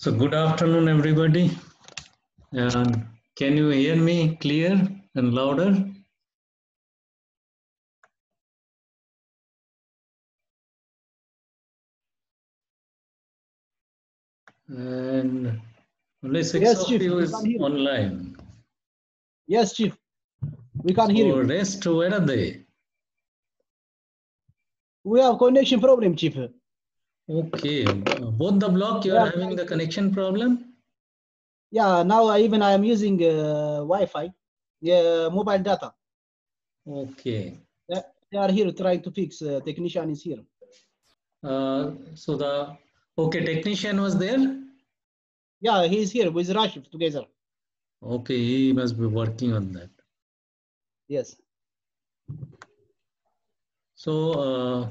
So good afternoon, everybody. And can you hear me clear and louder? And only six Yes, of Chief. you We is can hear you. online. Yes, Chief. We can hear So you. rest, where are they? We have connection problem, Chief. Okay, both the block you They are are having trying the to- connection problem? Yeah, now I am using Wi-Fi, mobile data. Okay. They are here trying to fix. Technician is here. Okay, technician was there? Yeah, he is here with Rashid together. Okay, he must be working on that. Yes. So,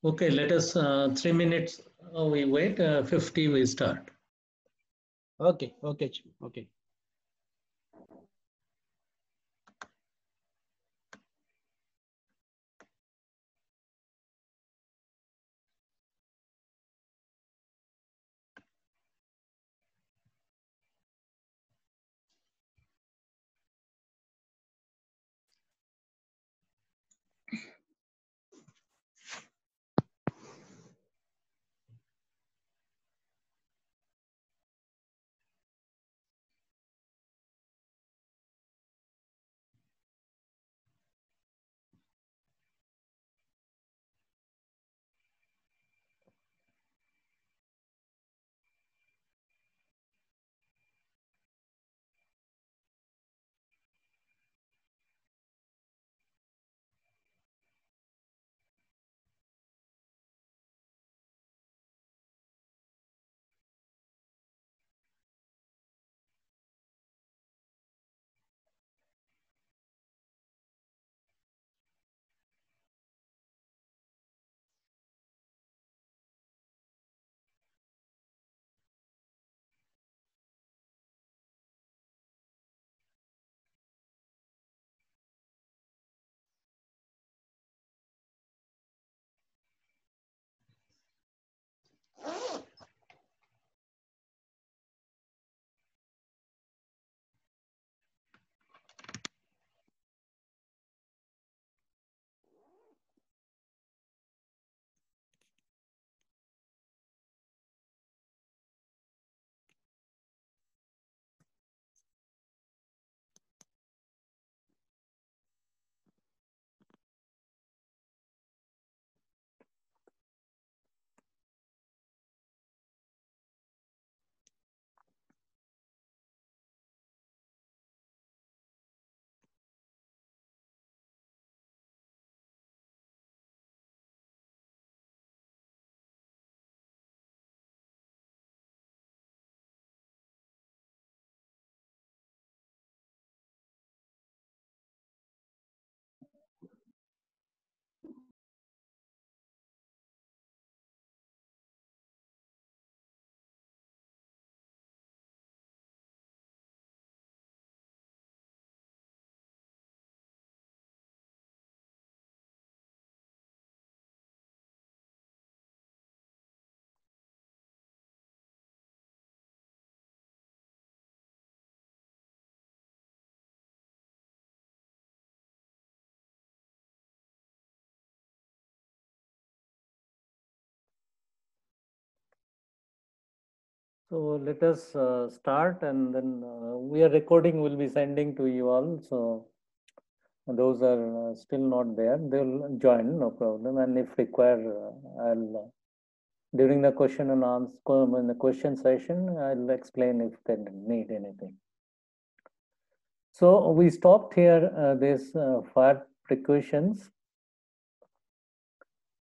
okay, let us 3 minutes. We wait, 50 we start. Okay. Okay, Chief. Okay. So let us start, and then we are recording, will be sending to you all. So those are still not there, they'll join, no problem. And if required, I'll during the question and answer in the question session, I'll explain if they need anything. So we stopped here this fire precautions.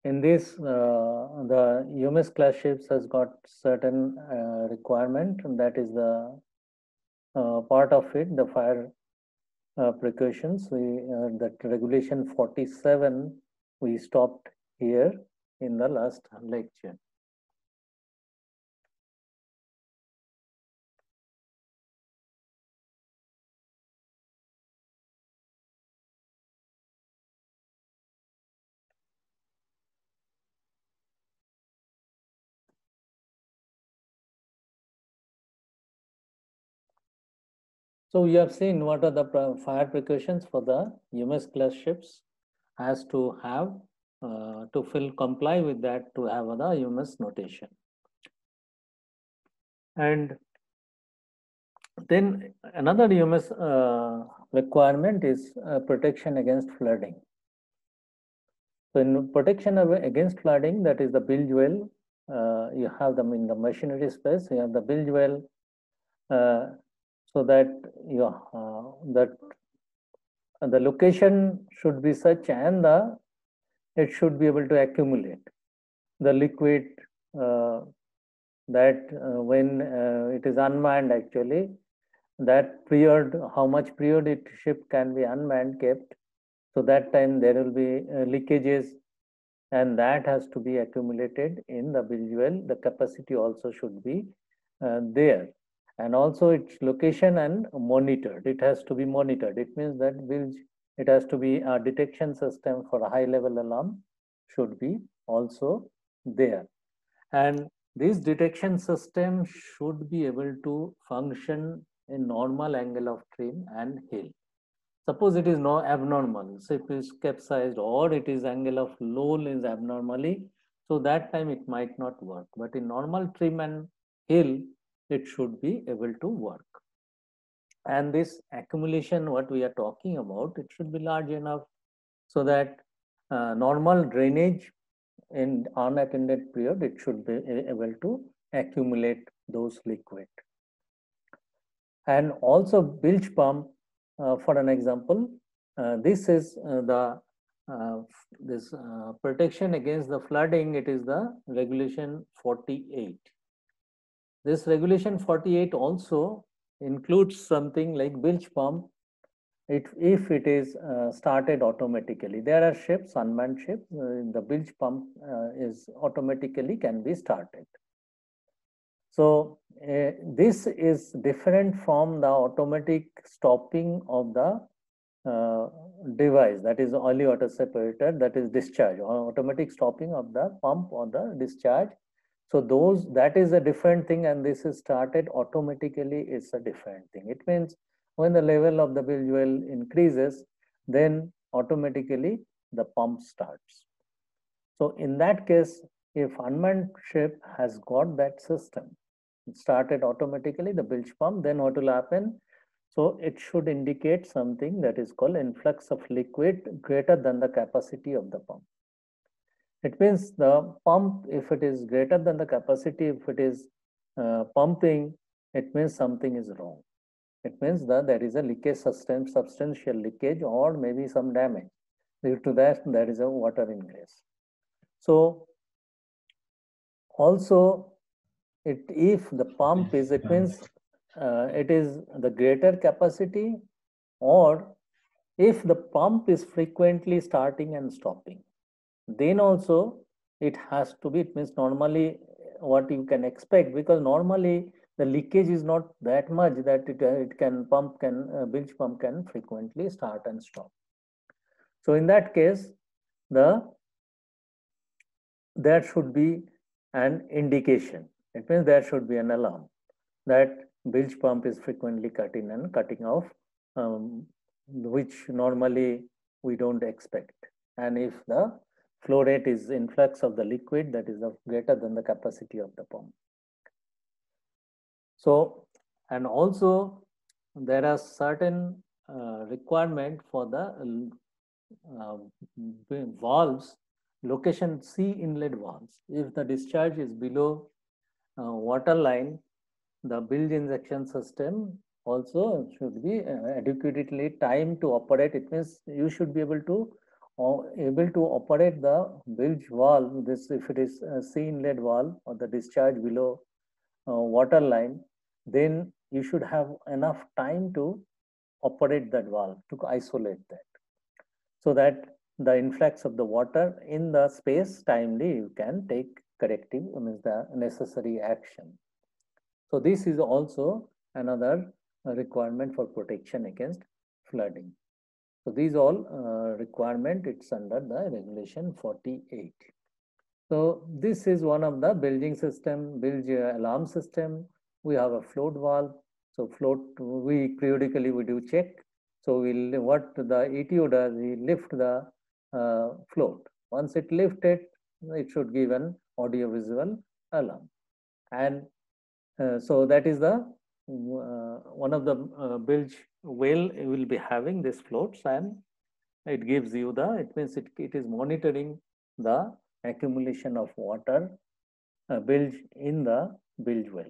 In this, the UMS class ships has got certain requirement, and that is the part of it, the fire precautions. That regulation 47, we stopped here in the last lecture. So we have seen what are the fire precautions for the UMS class ships has to have to comply with that to have the UMS notation. And then another UMS requirement is protection against flooding. So in protection against flooding, that is the bilge well, you have them in the machinery space, you have the bilge well, so that the location should be such and it should be able to accumulate the liquid that when it is unmanned actually, that period, how much period ship can be unmanned kept. So that time there will be leakages and that has to be accumulated in the bilge well. The capacity also should be there. And also its location and monitored. It has to be monitored. It means that bilge, it has to be a detection system for a high level alarm should be also there. And this detection system should be able to function in normal angle of trim and heel. Suppose it is no abnormal, so if it is capsized or it is angle of low is abnormally, so that time it might not work. But in normal trim and heel, it should be able to work. And this accumulation, what we are talking about, it should be large enough so that normal drainage in unattended period, it should be able to accumulate those liquid. And also bilge pump, for an example, this is the protection against the flooding. It is the regulation 48. This regulation 48 also includes something like bilge pump. If it is started automatically, there are ships, unmanned ships, the bilge pump is automatically can be started. So this is different from the automatic stopping of the device, that is oily water separator, that is discharge, or automatic stopping of the pump or the discharge. So that is a different thing, and this is started automatically is a different thing. It means when the level of the bilge well increases, then automatically the pump starts. So in that case, if unmanned ship has got that system, it started automatically, the bilge pump, then what will happen? So it should indicate something that is called influx of liquid greater than the capacity of the pump. It means the pump, if it is greater than the capacity, if it is pumping, it means something is wrong. It means that there is a leakage, substantial leakage, or maybe some damage. Due to that, there is a water ingress. So also, if the pump is, it means it is the greater capacity, or if the pump is frequently starting and stopping, then also it has to be, it means normally what you can expect, because normally the leakage is not that much that it can bilge pump can frequently start and stop. So in that case, there should be an indication. It means there should be an alarm that bilge pump is frequently cutting off, which normally we don't expect. And if the flow rate is influx of the liquid that is greater than the capacity of the pump. So, and also there are certain requirement for the valves, location C inlet valves. If the discharge is below water line, the bilge injection system also should be adequately timed to operate. It means you should be able to operate the bilge valve. This, if it is a C inlet valve or the discharge below water line, then you should have enough time to operate that valve, to isolate that, so that the influx of the water in the space timely you can take corrective, means the necessary action. So this is also another requirement for protection against flooding. So these all requirement, it's under the regulation 48. So this is one of the bilging system, bilge alarm system. We have a float valve. So float, we periodically we do check. So what the ETO does, we lift the float. Once it lifted, it should give an audio-visual alarm. And so that is the one of the bilge well will be having this floats, and it gives you the, it means it is monitoring the accumulation of water bilge in the bilge well.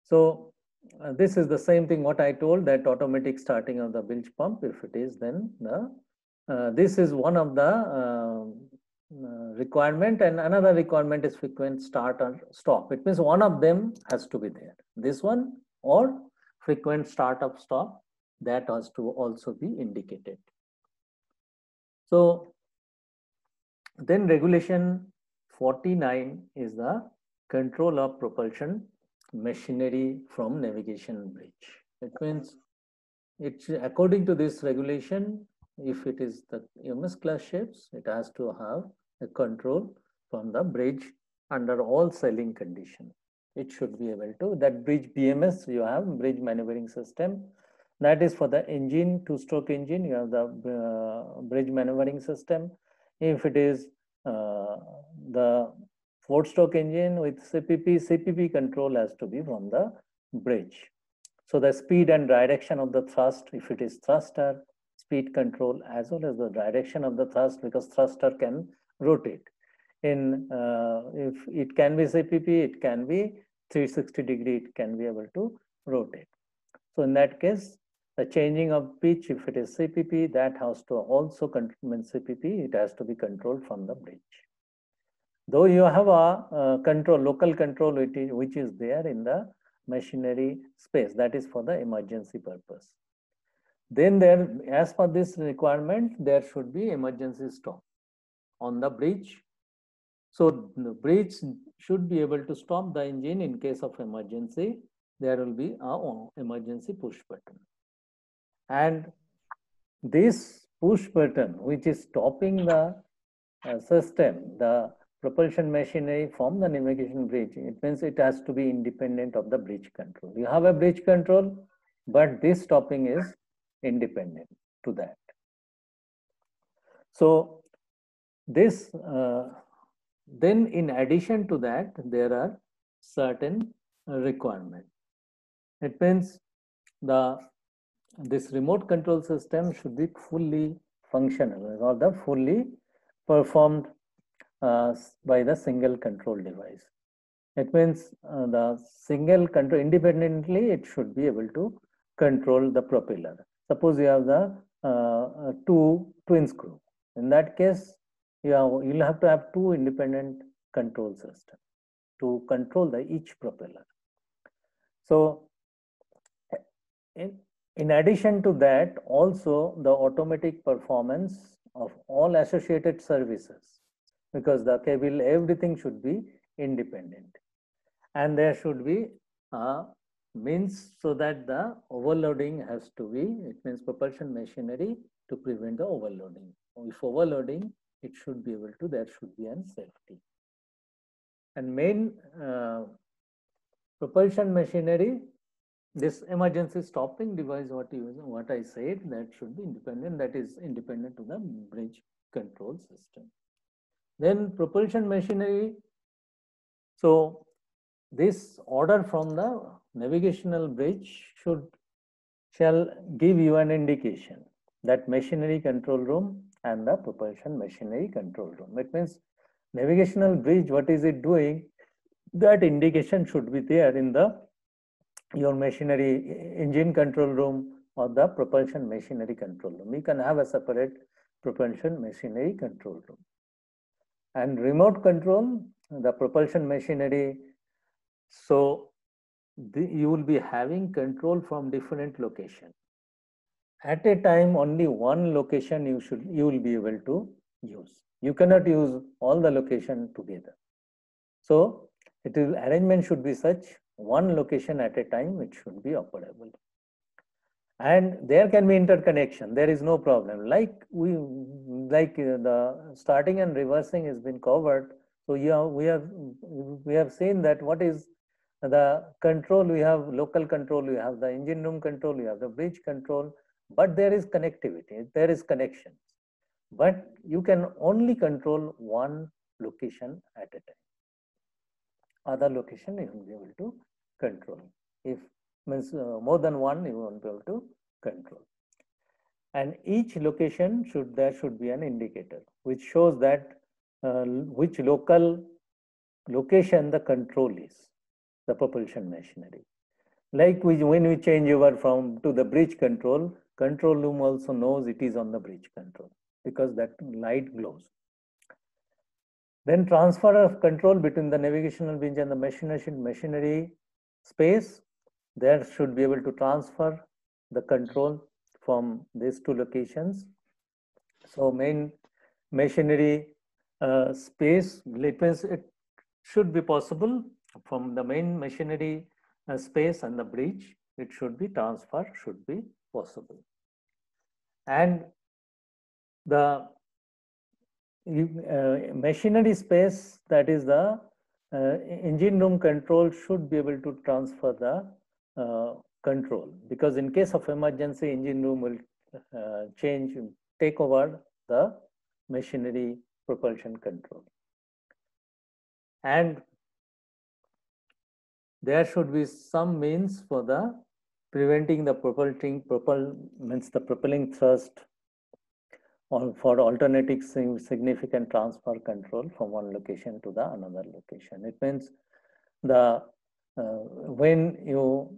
So this is the same thing what I told, that automatic starting of the bilge pump. If it is, then the this is one of the requirement, and another requirement is frequent start or stop. It means one of them has to be there. This one or frequent start or stop, that has to also be indicated. So then regulation 49 is the control of propulsion machinery from navigation bridge. It means it's according to this regulation, if it is the EMS class ships, it has to have a control from the bridge under all sailing conditions. It should be able to, that bridge BMS, you have bridge maneuvering system. That is for the engine, two-stroke engine, you have the bridge maneuvering system. If it is the four-stroke engine with CPP control has to be from the bridge. So the speed and direction of the thrust, if it is thruster, speed control, as well as the direction of the thrust, because thruster can rotate. In if it can be CPP, it can be 360 degree, it can be able to rotate. So in that case, the changing of pitch, if it is CPP, that has to also control CPP, it has to be controlled from the bridge. Though you have a control, local control, which is there in the machinery space, that is for the emergency purpose. Then there, as per this requirement, there should be emergency stop on the bridge. So the bridge should be able to stop the engine in case of emergency. There will be an emergency push button. And this push button, which is stopping the system, the propulsion machinery from the navigation bridge, it means it has to be independent of the bridge control. You have a bridge control, but this stopping is independent to that. So this, then in addition to that, there are certain requirements. It means this remote control system should be fully functional, or the fully performed by the single control device. It means the single control independently, it should be able to control the propeller. Suppose you have the two twin screw. In that case, you'll have to have two independent control systems to control each propeller. So in addition to that, also the automatic performance of all associated services, because the cable, everything should be independent. And there should be means so that the overloading has to be, it means propulsion machinery to prevent the overloading. If overloading, it should be able to, there should be an safety. And main propulsion machinery, this emergency stopping device, what I said, that should be independent, that is independent to the bridge control system. Then propulsion machinery, so this order from the navigational bridge shall give you an indication that machinery control room and the propulsion machinery control room. It means navigational bridge, what is it doing? That indication should be there in your machinery engine control room or the propulsion machinery control room. You can have a separate propulsion machinery control room. And remote control, the propulsion machinery, so you will be having control from different locations. At a time, only one location you will be able to use. You cannot use all the location together. So arrangement should be such, one location at a time, it should be operable. And there can be interconnection, there is no problem. Like the starting and reversing has been covered, So we have seen that what is the control. We have local control, we have the engine room control, we have the bridge control, but there is connectivity, there is connections. But you can only control one location at a time. Other location you won't be able to control. If means more than one, you won't be able to control. And each location there should be an indicator which shows that which local location the control is, the propulsion machinery. Like when we change over to the bridge control room also knows it is on the bridge control because that light glows. Then transfer of control between the navigational bench and the machinery space. There should be able to transfer the control from these two locations. So main machinery space, it should be possible from the main machinery space and the bridge. It should be possible. And the machinery space, that is the engine room control, should be able to transfer the control, because in case of emergency, engine room will take over the machinery propulsion control. And there should be some means for the preventing the propelling thrust for alternating significant transfer control from one location to the another location. It means the when you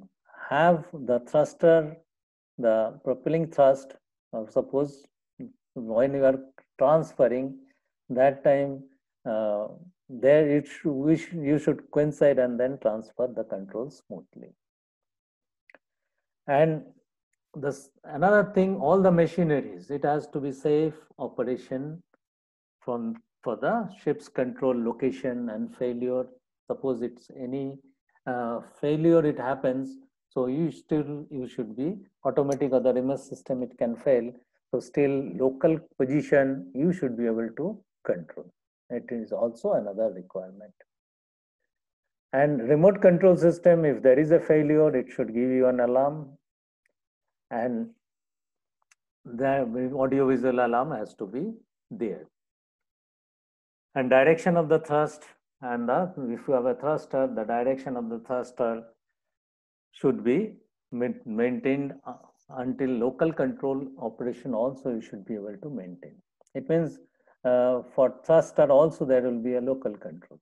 have the thruster, the propelling thrust, suppose when you are transferring, that time you should coincide and then transfer the control smoothly. And another thing, all the machineries, it has to be safe operation for the ship's control location and failure. Suppose it's any failure it happens, so you should be automatic or the remote system, it can fail. So still local position you should be able to control. It is also another requirement. And remote control system, if there is a failure, it should give you an alarm, and the audio-visual alarm has to be there. And direction of the thrust, and if you have a thruster, the direction of the thruster should be maintained until local control operation also you should be able to maintain. It means for thruster also there will be a local control.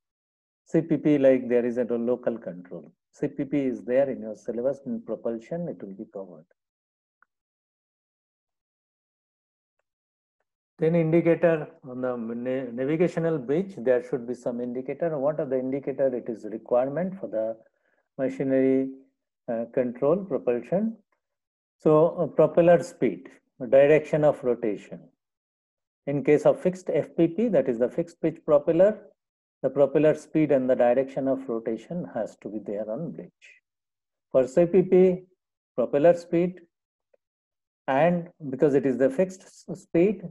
CPP, like there is a local control. CPP is there in your syllabus. In propulsion, it will be covered. Then indicator on the navigational bridge, there should be some indicator. What are the indicator? It is a requirement for the machinery control propulsion. So propeller speed, direction of rotation. In case of fixed FPP, that is the fixed pitch propeller, the propeller speed and the direction of rotation has to be there on bridge. For CPP, propeller speed, and because it is the fixed speed,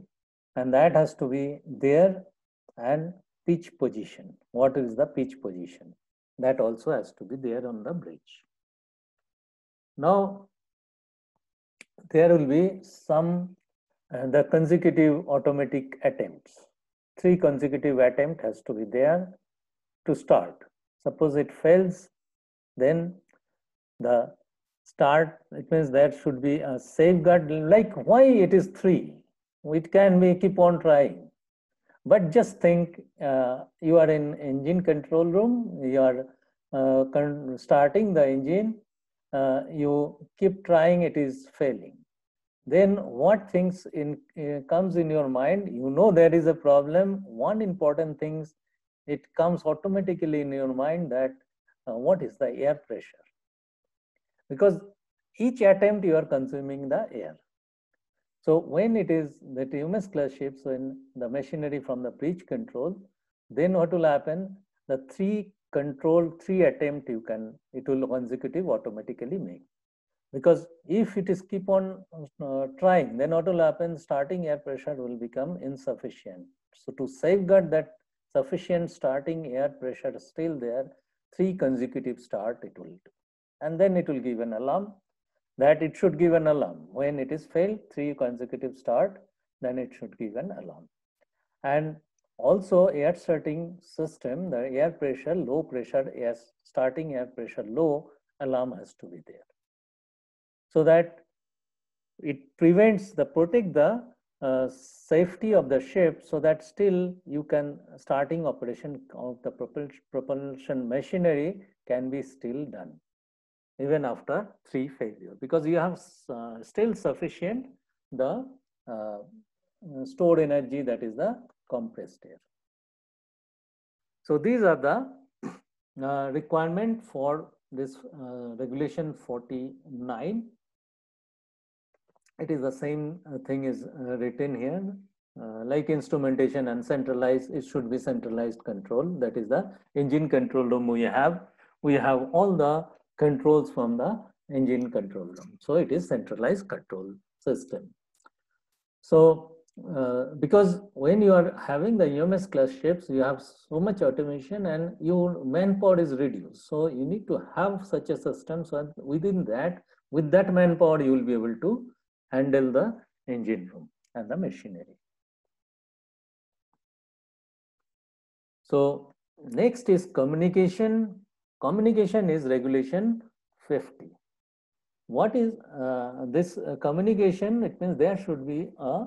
and that has to be there, and pitch position. What is the pitch position? That also has to be there on the bridge. Now, there will be some the consecutive automatic attempts. 3 consecutive attempts has to be there to start. Suppose it fails, then the start, it means there should be a safeguard. Like, why it is 3? It can be keep on trying. But just think, you are in engine control room, you are starting the engine, you keep trying, it is failing. Then what things comes in your mind? You know there is a problem. One important thing, it comes automatically in your mind that what is the air pressure? Because each attempt you are consuming the air. So when it is the TMS class ships, when the machinery from the bridge control, then what will happen? The 3 attempt it will consecutive automatically make. Because if it is keep on trying, then what will happen? Starting air pressure will become insufficient. So to safeguard that sufficient starting air pressure still there, 3 consecutive start it will do. And then it will give an alarm that it should give an alarm. When it is failed, 3 consecutive start, then it should give an alarm. And also air starting system, the air pressure, low pressure, starting air pressure low, alarm has to be there. So that it protect the safety of the ship, so that still you can starting operation of the propulsion machinery can be still done even after 3 failure, because you have still sufficient the stored energy, that is the compressed air. So these are the requirement for this regulation 49. It is the same thing is written here, like instrumentation and centralized, it should be centralized control. That is the engine control room we have all the controls from the engine control room. So it is centralized control system. So because when you are having the EMS class ships, you have so much automation and your manpower is reduced. So you need to have such a system, so within that, with that manpower, you will be able to handle the engine room and the machinery. So next is communication. Communication is regulation 50. What is this communication? It means there should be a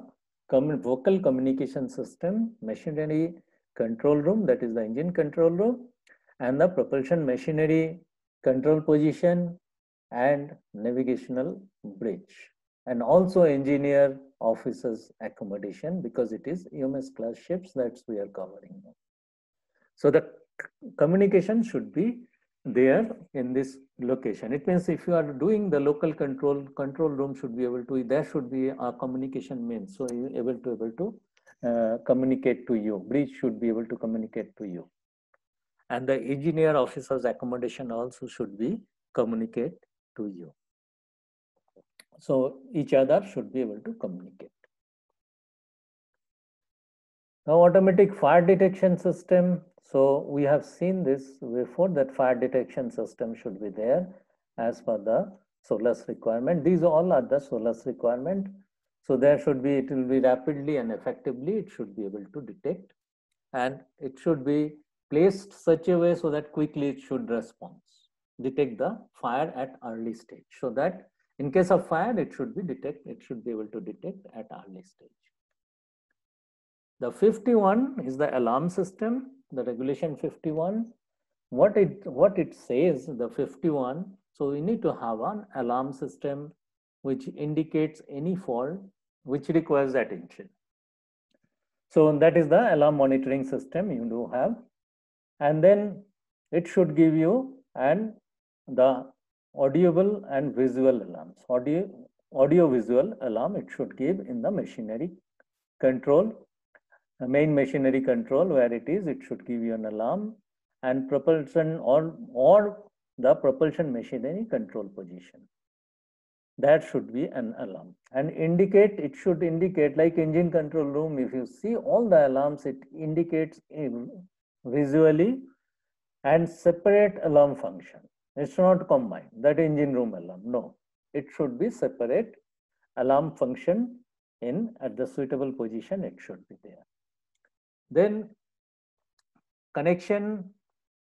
vocal communication system, machinery control room, that is the engine control room, and the propulsion machinery control position and navigational bridge, and also engineer officers accommodation, because it is EMS class ships that we are covering. So the communication should be there in this location. It means if you are doing the local control room should be able to, there should be a communication means, so you able to communicate to you. Bridge should be able to communicate to you, and the engineer officers accommodation also should be communicate to you. So each other should be able to communicate. Now automatic fire detection system. So we have seen this before, that fire detection system should be there as per the SOLAS requirement. These all are the SOLAS requirement. So there should be, it will be rapidly and effectively, it should be able to detect, and it should be placed such a way so that quickly it should respond, detect the fire at early stage, so that in case of fire, it should be able to detect at early stage. The 51 is the alarm system, the regulation 51. What it says, the 51, so we need to have an alarm system which indicates any fault which requires attention. So that is the alarm monitoring system you do have. And then it should give you the audible and visual alarms. Audio visual alarm it should give in the machinery control, main machinery control, where it should give you an alarm, and propulsion or the propulsion machinery control position. That should be an alarm. And it should indicate like engine control room. If you see all the alarms, it indicates visually and separate alarm function. It's not combined, that engine room alarm. No, it should be separate alarm function at the suitable position, it should be there. Then connection,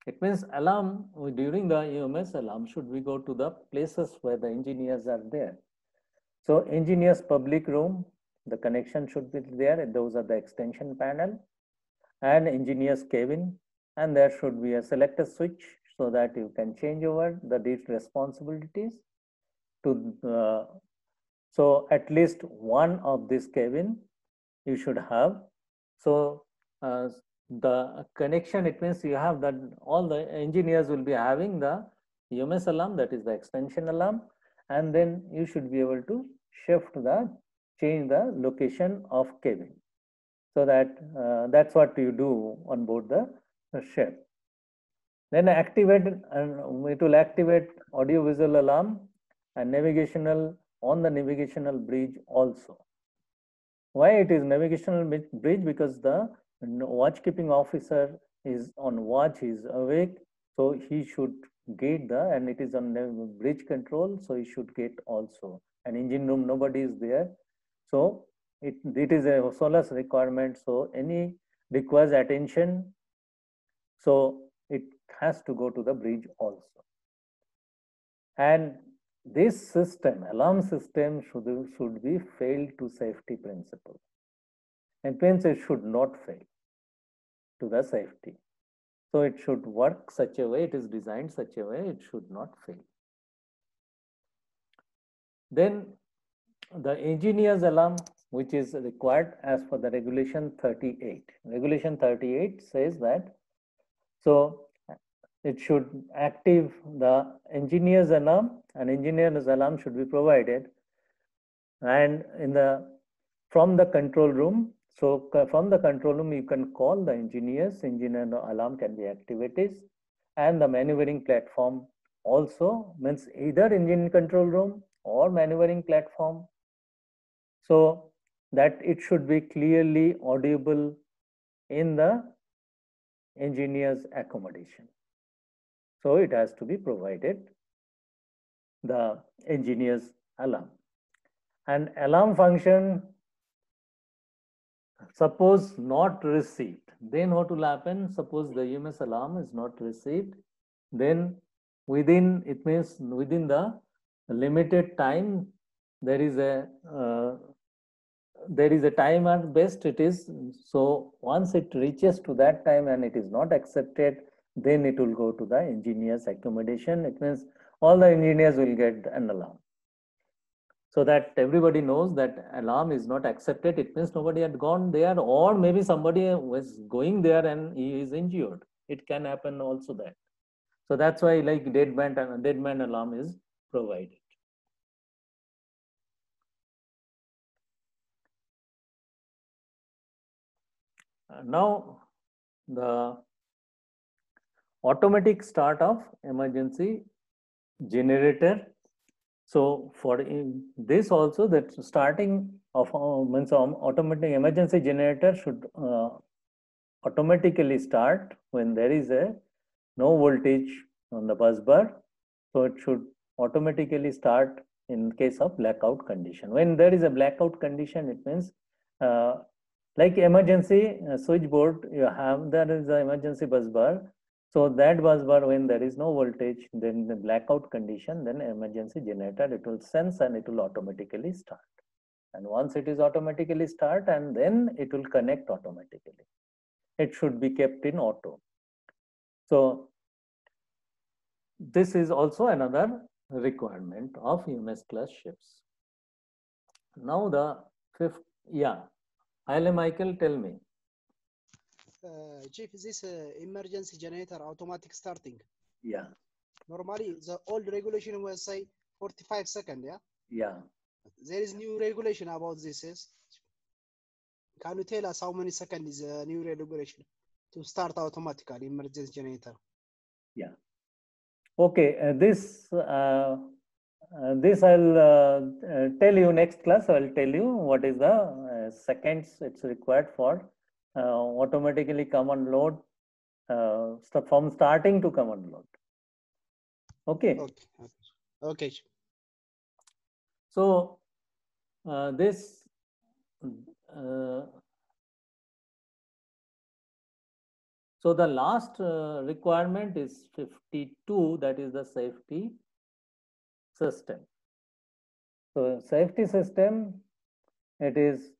it means alarm during the EMS alarm should we go to the places where the engineers are there. So engineers public room, the connection should be there. Those are the extension panel and engineers cabin, and there should be a selector switch so that you can change over the responsibilities to so at least one of this cabin you should have. So the connection, it means you have that all the engineers will be having the EMS alarm, that is the extension alarm, and then you should be able to change the location of cabin. So that that's what you do on board the ship. Then activate, it will activate audio visual alarm and navigational on the navigational bridge also. Why it is navigational bridge? Because the watchkeeping officer is on watch, is awake, so he should get and it is on the bridge control, so he should get also. And engine room, nobody is there, so it is a SOLAS requirement, so any requires attention, so it has to go to the bridge also. And this system, alarm system, should be fail to safety principle. It means it should not fail to the safety. So it should work such a way, it is designed such a way, it should not fail. Then the engineer's alarm, which is required as per the regulation 38. Regulation 38 says that, so it should active the engineer's alarm, and engineer's alarm should be provided, and from the control room. So from the control room, you can call the engineer alarm can be activated, and the maneuvering platform also, means either engine control room or maneuvering platform, so that it should be clearly audible in the engineer's accommodation. So it has to be provided, the engineer's alarm. And alarm function, suppose not received, then what will happen? Suppose the EMS alarm is not received, then within, it means within the limited time, there is a time at best it is. So once it reaches to that time and it is not accepted, then it will go to the engineer's accommodation. It means all the engineers will get an alarm, so that everybody knows that alarm is not accepted. It means nobody had gone there, or maybe somebody was going there and he is injured. It can happen also that. So that's why like dead man alarm is provided. Now the automatic start of emergency generator. So for this also, that starting of means automatic emergency generator should automatically start when there is a no voltage on the bus bar. So it should automatically start in case of blackout condition. When there is a blackout condition, it means like emergency switchboard, you have, there is the emergency bus bar. So that bus bar, when there is no voltage, then the blackout condition, then emergency generator, it will sense and it will automatically start. And once it is automatically start, and then it will connect automatically. It should be kept in auto. So this is also another requirement of EMS class ships. Now the fifth, yeah, Haile Michael, tell me. Chief, is this emergency generator automatic starting? Yeah. Normally, the old regulation will say 45 seconds, yeah? Yeah. There is new regulation about this, yes? Can you tell us how many seconds is a new regulation to start automatically emergency generator? Yeah. Okay, this I'll tell you next class. I'll tell you what is the seconds it's required for automatically come and load from starting to come and load. Okay. Okay. Okay. So this so the last requirement is 52, that is the safety system. So safety system, it is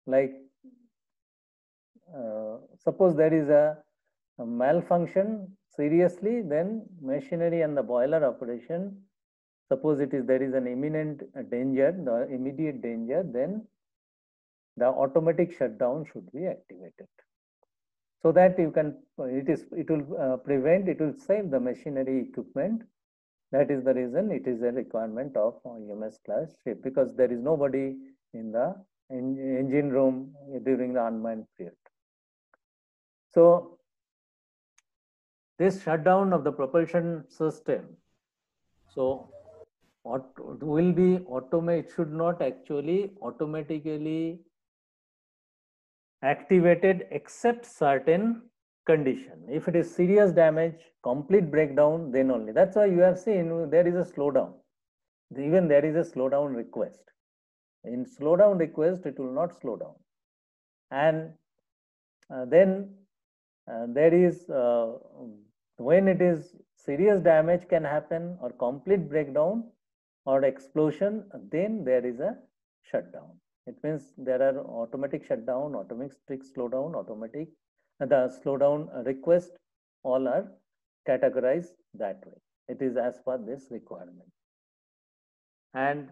like suppose there is a malfunction seriously, then machinery and the boiler operation, suppose there is an imminent danger, the immediate danger, then the automatic shutdown should be activated. So that you can, it will prevent, it will save the machinery equipment. That is the reason it is a requirement of EMS class ship, because there is nobody in the engine room during the unmanned period. So this shutdown of the propulsion system, so what will be automated, it should not actually automatically activated except certain condition. If it is serious damage, complete breakdown, then only. That's why you have seen there is a slowdown. Even there is a slowdown request. In slowdown request, it will not slow down. And then there is, when it is serious damage can happen or complete breakdown or explosion, then there is a shutdown. It means there are automatic shutdown, automatic slowdown, automatic, the slowdown request, all are categorized that way. It is as per this requirement. And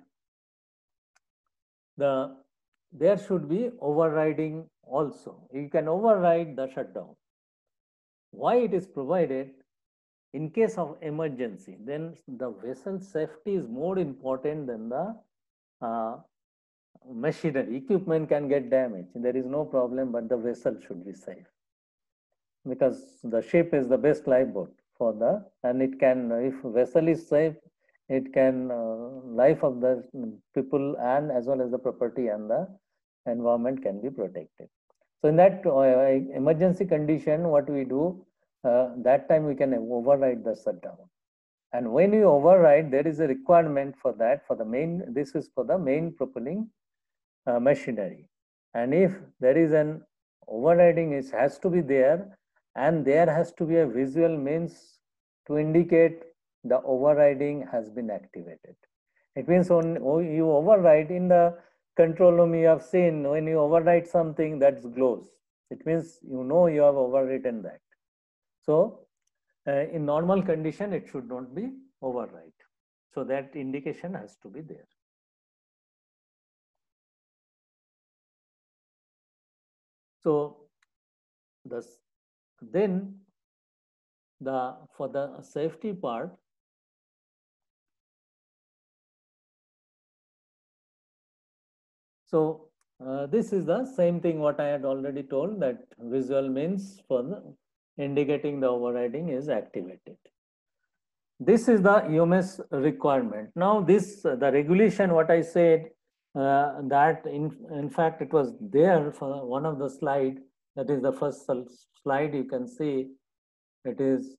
there should be overriding also. You can override the shutdown. Why it is provided? In case of emergency, then the vessel safety is more important than the machinery. Equipment can get damaged. There is no problem, but the vessel should be safe. Because the ship is the best lifeboat for the, and it can, if vessel is safe, it can, life of the people and as well as the property and the environment can be protected. So in that emergency condition, what we do, that time we can override the shutdown. And when you override, there is a requirement for that, for the main, this is for the main propelling machinery. And if there is an overriding, it has to be there, and there has to be a visual means to indicate the overriding has been activated. It means when you override in the control room, you have seen when you override something that glows. It means you know you have overridden that. So in normal condition, it should not be override. So that indication has to be there. So then for the safety part, so this is the same thing what I had already told, that visual means for the indicating the overriding is activated. This is the EMS requirement. Now this, the regulation, what I said, that in fact it was there for one of the slide, that is the first slide you can see, it is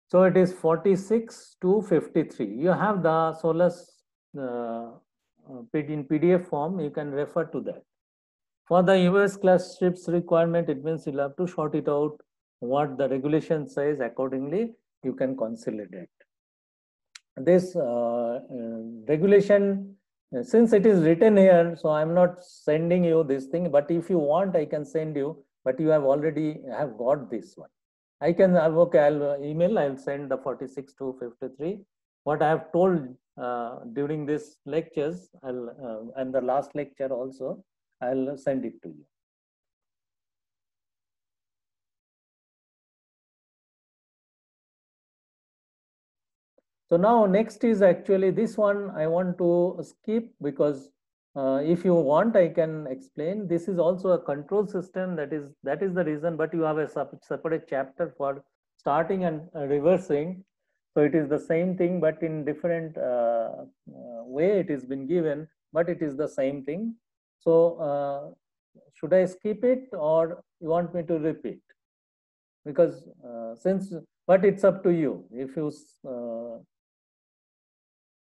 so it is 46 to 53. You have the SOLAS in PDF form, you can refer to that. For the US class ships requirement, it means you'll have to sort it out what the regulation says, accordingly you can consolidate. This regulation, since it is written here, so I'm not sending you this thing, but if you want, I can send you, but you have already have got this one. I can, okay, I'll email, I'll send the 46 to 53. What I have told during this lectures, and the last lecture also, I'll send it to you. So now next is actually this one I want to skip, because if you want, I can explain. This is also a control system, that is the reason, but you have a separate chapter for starting and reversing. So it is the same thing, but in different way it has been given, but it is the same thing. So should I skip it or you want me to repeat? Because but it's up to you. If you,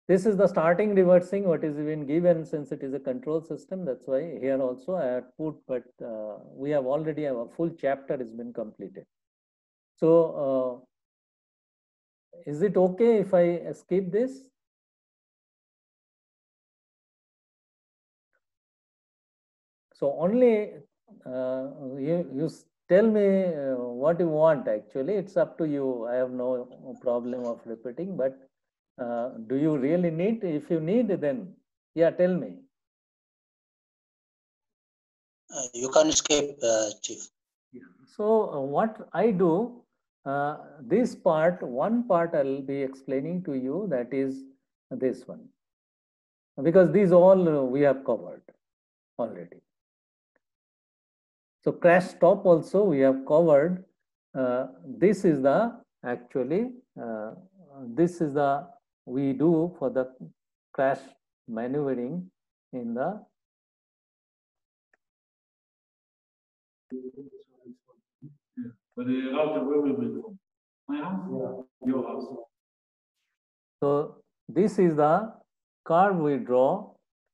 this is the starting reversing, what is even given, since it is a control system. That's why here also I had put, but we have already have a full chapter has been completed. So is it okay if I skip this? So only you tell me what you want. Actually, it's up to you. I have no problem of repeating, but do you really need? If you need, then yeah, tell me. You can skip, Chief. So what I do, this part, one part I'll be explaining to you, that is this one, because these all we have covered already. So crash stop also we have covered. This is the actually this is the we do for the crash maneuvering in the But the router, where will be from? My house? Your house. So this is the curve we draw.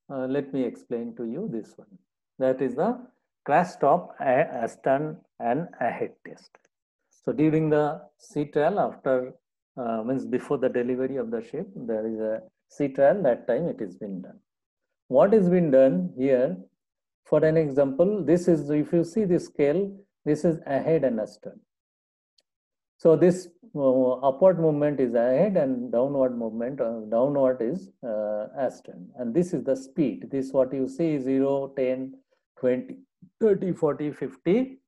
Let me explain to you this one. That is the crash stop, astern and ahead test. So during the sea trial, after means before the delivery of the ship, there is a sea trial. That time it has been done. What has been done here? For an example, this is, if you see the scale, this is ahead and astern. So this upward movement is ahead and downward movement, downward is astern. And this is the speed. This what you see 0, 10, 20, 30, 40, 50.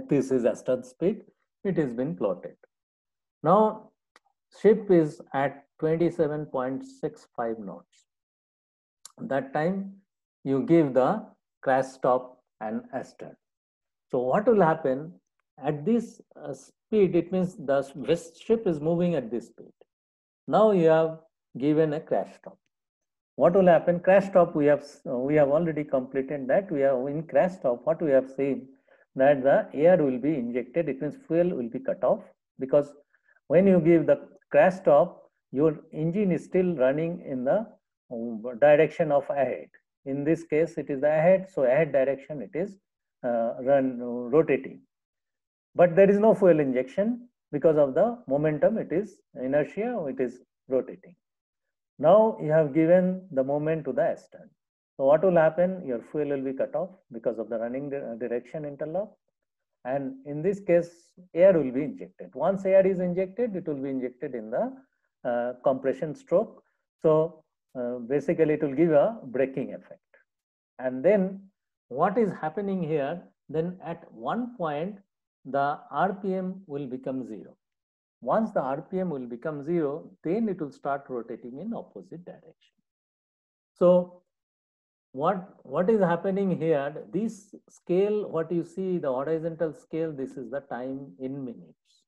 This is astern speed. It has been plotted. Now, ship is at 27.65 knots. That time you give the crash stop and astern. So what will happen at this speed? It means the ship is moving at this speed. Now you have given a crash stop. What will happen? Crash stop, we have already completed that. We have in crash stop, what we have seen that the air will be injected. It means fuel will be cut off, because when you give the crash stop, your engine is still running in the direction of ahead. In this case, it is the ahead, so ahead direction it is rotating. But there is no fuel injection because of the momentum. It is inertia. It is rotating. Now you have given the moment to the astern. So what will happen? Your fuel will be cut off because of the running direction interlock. And in this case, air will be injected. Once air is injected, it will be injected in the compression stroke. So basically, it will give a braking effect. And then what is happening here? Then at one point, the RPM will become 0. Once the RPM will become 0, then it will start rotating in opposite direction. So what is happening here? This scale, what you see, the horizontal scale, this is the time in minutes.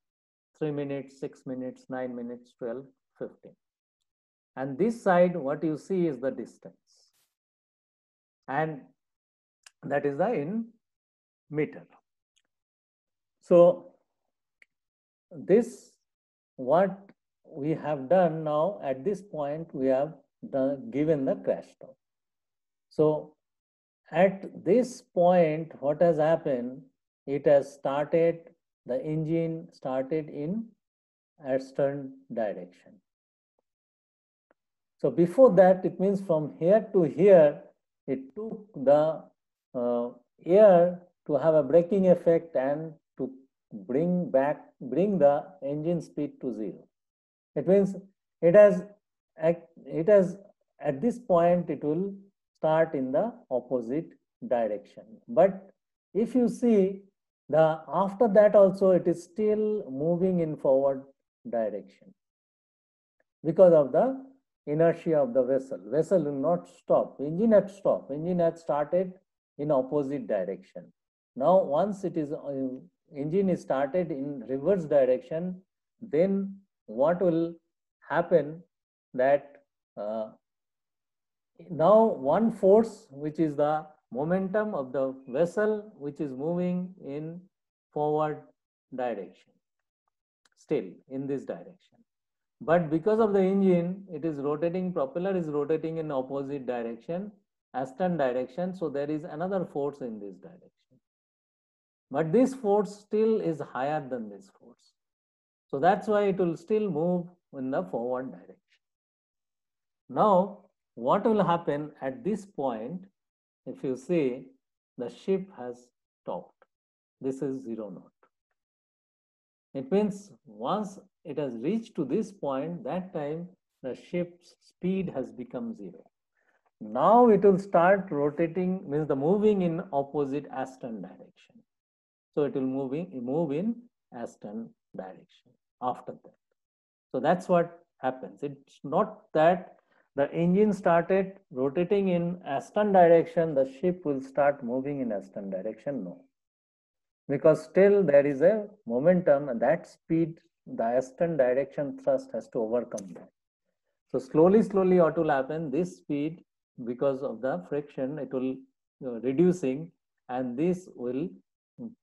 3 minutes, 6 minutes, 9 minutes, 12, 15. And this side, what you see is the distance. And that is the in meter. So this, what we have done now at this point, we have given the crash stop. So at this point, what has happened? It has started, the engine started in astern direction. So before that, it means from here to here, it took the air to have a braking effect and to bring the engine speed to 0. It means it has at this point, it will start in the opposite direction. But if you see, after that also, it is still moving in forward direction because of the inertia of the vessel. Vessel will not stop. Engine had stopped. Engine had started in opposite direction. Now, once it is engine is started in reverse direction, then what will happen? That now one force, which is the momentum of the vessel, which is moving in forward direction, still in this direction. But because of the engine, it is rotating, propeller is rotating in opposite direction, astern direction. So there is another force in this direction. But this force still is higher than this force. So that's why it will still move in the forward direction. Now, what will happen at this point? If you see, the ship has stopped. This is 0 knot. It means once it has reached to this point, that time the ship's speed has become 0. Now it will start rotating, means the moving in opposite astern direction. So it will move in astern direction after that. So that's what happens. It's not that the engine started rotating in astern direction, the ship will start moving in astern direction. No. Because still there is a momentum, and that speed, the astern direction thrust has to overcome that. So slowly, what will happen, this speed, because of the friction, it will reducing, and this will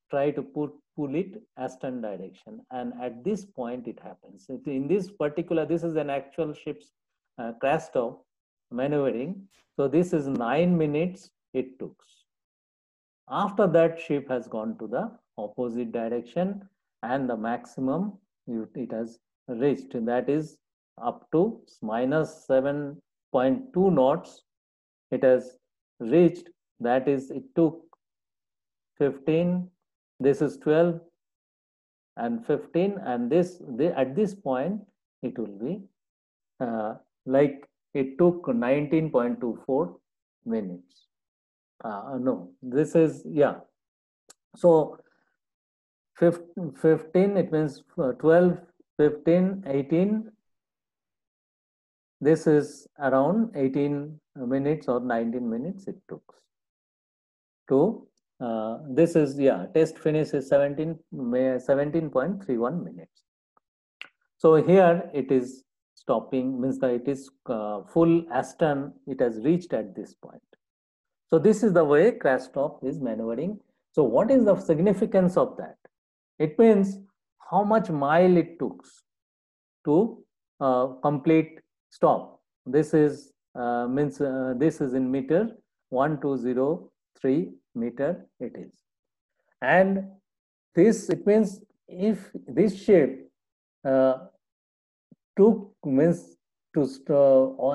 try to pull it astern direction. And at this point it happens. In this particular, this is an actual ship's crash stop maneuvering. So this is 9 minutes it took. After that, ship has gone to the opposite direction, and the maximum it has reached, that is up to minus 7.2 knots it has reached. That is, it took 15, this is 12 and 15, and at this point it will be like it took 19.24 minutes. No, this is, yeah. So 15, it means 12, 15, 18. This is around 18 minutes or 19 minutes it took to, this is, yeah, test finish is 17.31 minutes. So here it is stopping, means that it is full astern, it has reached at this point. So this is the way crash stop is maneuvering. So what is the significance of that? It means how much mile it took to complete stop. This is this is in meter, 1203 meter it is. And this, it means if this ship took, means to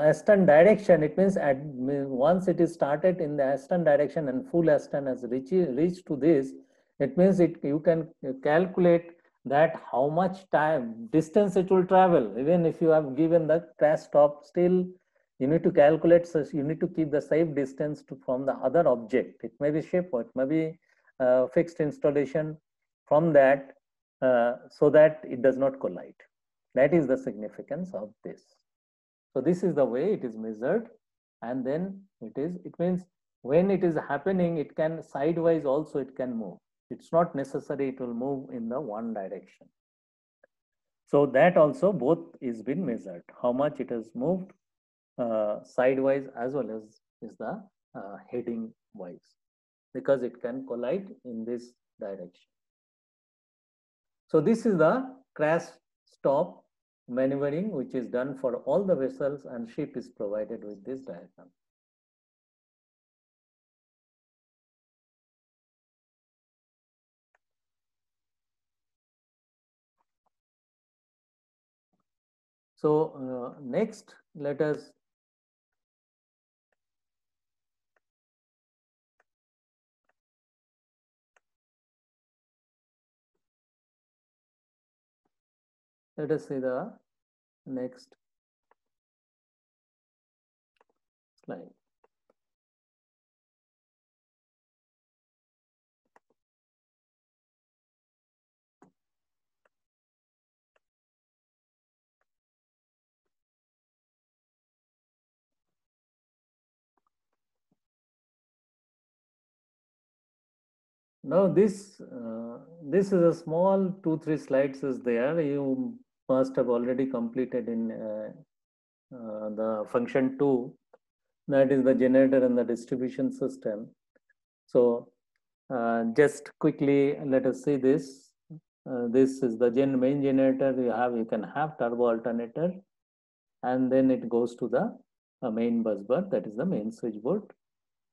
astern direction, it means once it is started in the astern direction and full astern has reached to this, it means you can calculate that how much distance it will travel. Even if you have given the crash stop, still you need to calculate, so you need to keep the safe distance from the other object. It may be ship or it may be fixed installation from that, so that it does not collide. That is the significance of this. So this is the way it is measured, and then it means when it is happening, it can sidewise also it can move. It's not necessary it will move in the one direction. So that also both is been measured, how much it has moved sidewise as well as is the heading wise, because it can collide in this direction. So this is the crash stop maneuvering, which is done for all the vessels, and ship is provided with this diagram. So next, let us see the next slide. Now this is a small 2-3 slides is there. You must have already completed in the function 2, that is the generator and the distribution system. So just quickly let us see this. This is the main generator. You can have turbo alternator, and then it goes to the main bus bar, that is the main switchboard,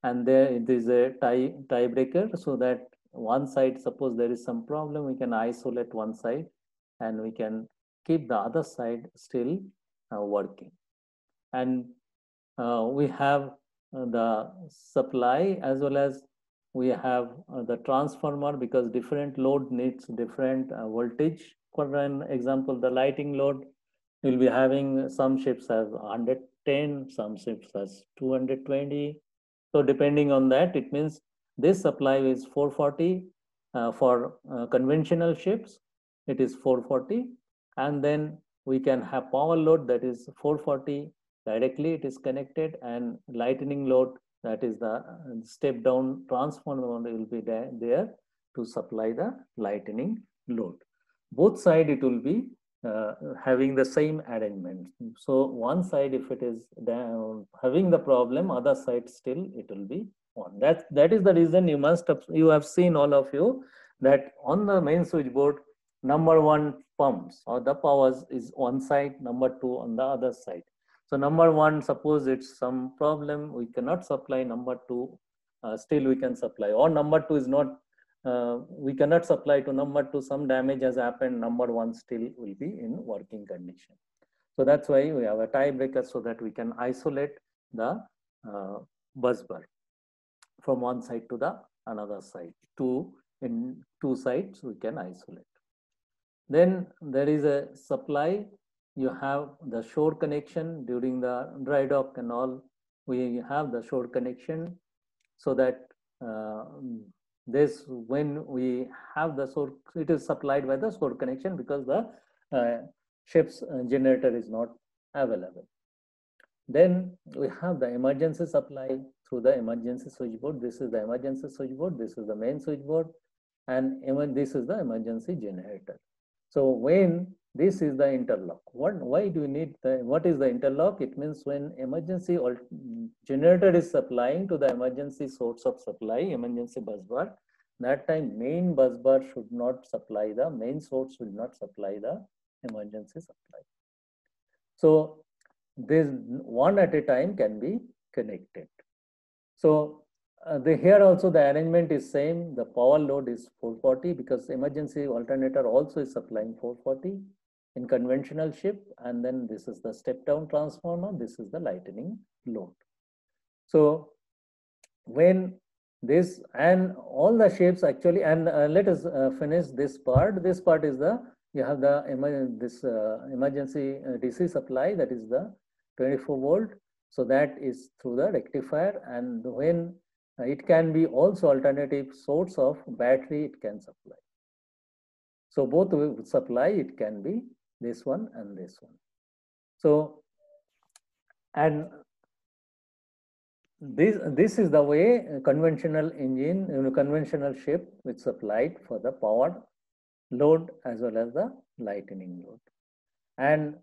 and there it is a tie breaker, so that one side, suppose there is some problem, we can isolate one side and we can keep the other side still working. And we have the supply as well as we have the transformer, because different load needs different voltage. For an example, the lighting load will be having, some ships have 110, some ships has 220. So depending on that, it means this supply is 440 for conventional ships, it is 440, and then we can have power load, that is 440 directly it is connected, and lightning load, that is the step down transformer will be there to supply the lightning load. Both side it will be having the same arrangement. So one side, if it is down, having the problem, other side still it will be on. That is the reason you have seen, all of you, that on the main switchboard, number 1 pumps or the powers is one side, number 2 on the other side. So number 1, suppose it's some problem, we cannot supply, number 2 still we can supply, or number 2 is not, we cannot supply to number 2, some damage has happened, number 1 still will be in working condition. So that's why we have a tiebreaker, so that we can isolate the bus bar from one side to the another side. In two sides we can isolate. Then there is a supply. You have the shore connection during the dry dock and all. We have the shore connection, so that this, when we have the shore, it is supplied by the shore connection, because the ship's generator is not available. Then we have the emergency supply through the emergency switchboard. This is the emergency switchboard, this is the main switchboard, and this is the emergency generator. So when this is the interlock, why do we need what is the interlock? It means when emergency generator is supplying to the emergency source of supply, emergency bus bar, that time main bus bar should not supply, the main source should not supply the emergency supply. So this one at a time can be connected. So here also the arrangement is same. The power load is 440, because emergency alternator also is supplying 440 in conventional ship, and then this is the step down transformer, this is the lightning load. So when this, and all the shapes actually, and let us finish this part. This part is the, you have the emergency DC supply, that is the 24 volt. So that is through the rectifier, and when it can be also alternative source of battery, it can supply. So both will supply, it can be this one and this one. So, and this is the way conventional engine, conventional ship which supplied for the power load as well as the lightning load. And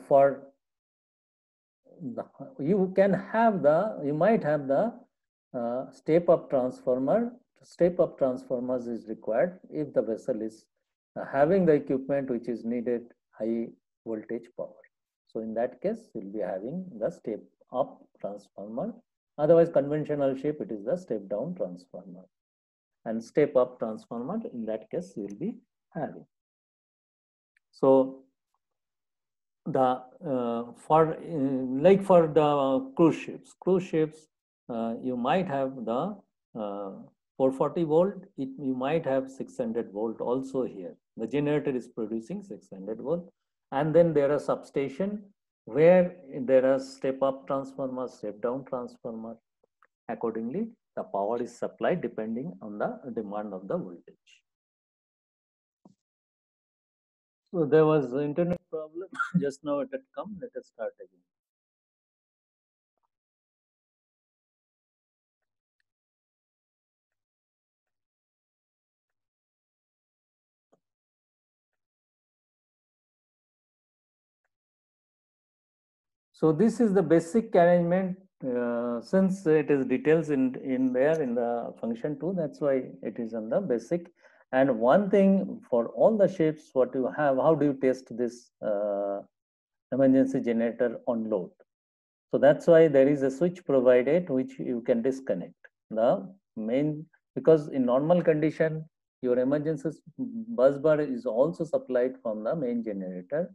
for the, you might have the step up transformer. Step up transformers is required if the vessel is having the equipment which is needed high voltage power. So in that case, you'll be having the step up transformer. Otherwise, conventional ship, it is the step down transformer. And step up transformer, in that case, you'll be having. So the like for the cruise ships, you might have the 440 volt, you might have 600 volt also here. The generator is producing 600 volt. And then there are substation where there are step up transformer, step down transformer. Accordingly, the power is supplied depending on the demand of the voltage. So there was an internet problem just now, it had come. Let us start again. So this is the basic arrangement. Since it is details in there in the function 2, that's why it is on the basic. And one thing for all the shapes, what you have, how do you test this emergency generator on load? So that's why there is a switch provided which you can disconnect the main, because in normal condition your emergency bus bar is also supplied from the main generator.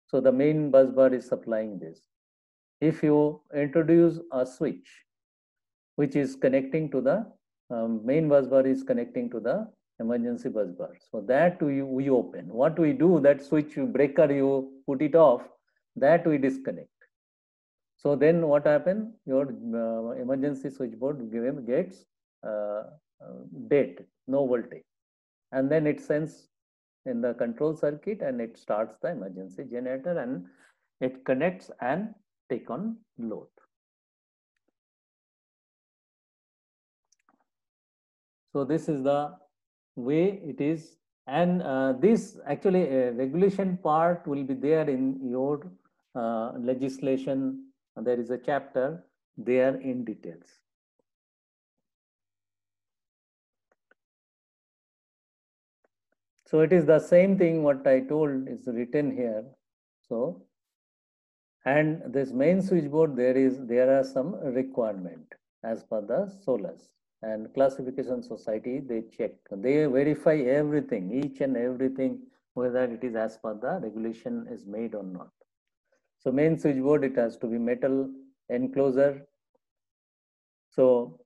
So the main bus bar is supplying this. If you introduce a switch which is connecting to the main bus bar is connecting to the emergency bus bar, so that we open. What we do, that switch breaker, you put it off, that we disconnect. So then what happens? Your emergency switchboard gets dead, no voltage, and then it sends in the control circuit and it starts the emergency generator and it connects and take on load. So this is the way it is And this actually regulation part will be there in your legislation. There is a chapter there in details. So it is the same thing what I told is written here. So, and this main switchboard, there are some requirement as per the SOLAS and classification society. They check, they verify everything, each and everything, whether it is as per the regulation is made or not. So main switchboard, it has to be metal enclosure. So,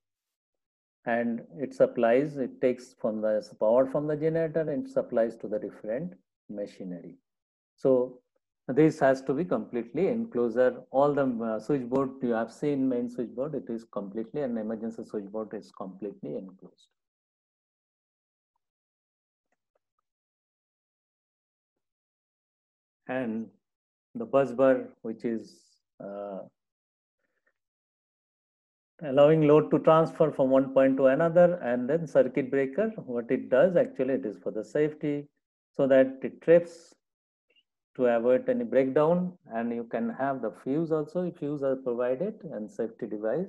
and it supplies, it takes from the power from the generator and supplies to the different machinery. So this has to be completely enclosure. All the switchboard you have seen, main switchboard, it is completely, an emergency switchboard is completely enclosed. And the bus bar, which is allowing load to transfer from one point to another, and then circuit breaker, what it does actually, it is for the safety, so that it trips to avoid any breakdown, and you can have the fuse also, fuse are provided, and safety device,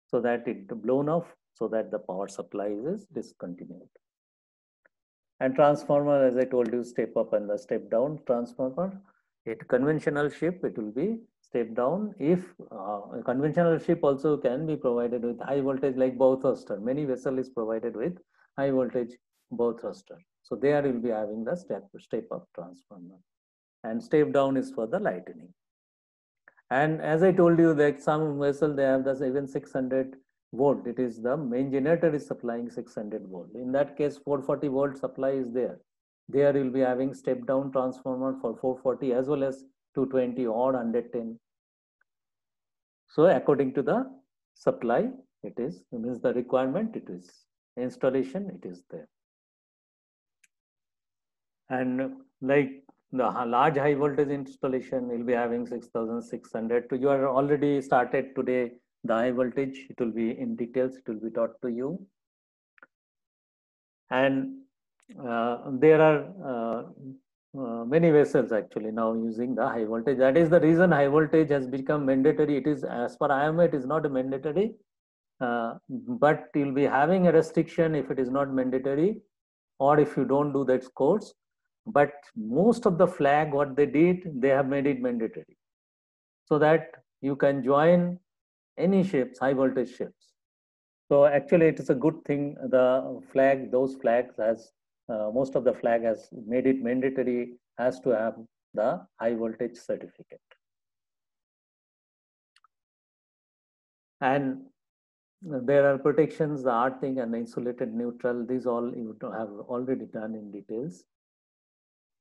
so that it blown off, so that the power supply is discontinued. And transformer, as I told you, step up and the step down transformer. It conventional ship, it will be step down. If a conventional ship also can be provided with high voltage like bow thruster. Many vessel is provided with high voltage bow thruster. So there will be having the step up transformer. And step down is for the lightning. And as I told you that some vessel, they have this even 600 volt. It is the main generator is supplying 600 volt. In that case, 440 volt supply is there. There will be having step down transformer for 440 as well as 220 or 110. So according to the supply, it is, means the requirement, it is installation, it is there. And like the large high voltage installation will be having 6,600. You are already started today the high voltage. It will be in details. It will be taught to you. And there are many vessels actually now using the high voltage. That is the reason high voltage has become mandatory. It is, as per IMA, it is not mandatory, but you'll be having a restriction if it is not mandatory, or if you don't do that course. But most of the flag, what they did, they have made it mandatory, so that you can join any ships, high voltage ships. So actually, it is a good thing. The flag, those flags has, most of the flag has made it mandatory, has to have the high voltage certificate. And there are protections, the earthing and the insulated neutral. These all you have already done in details.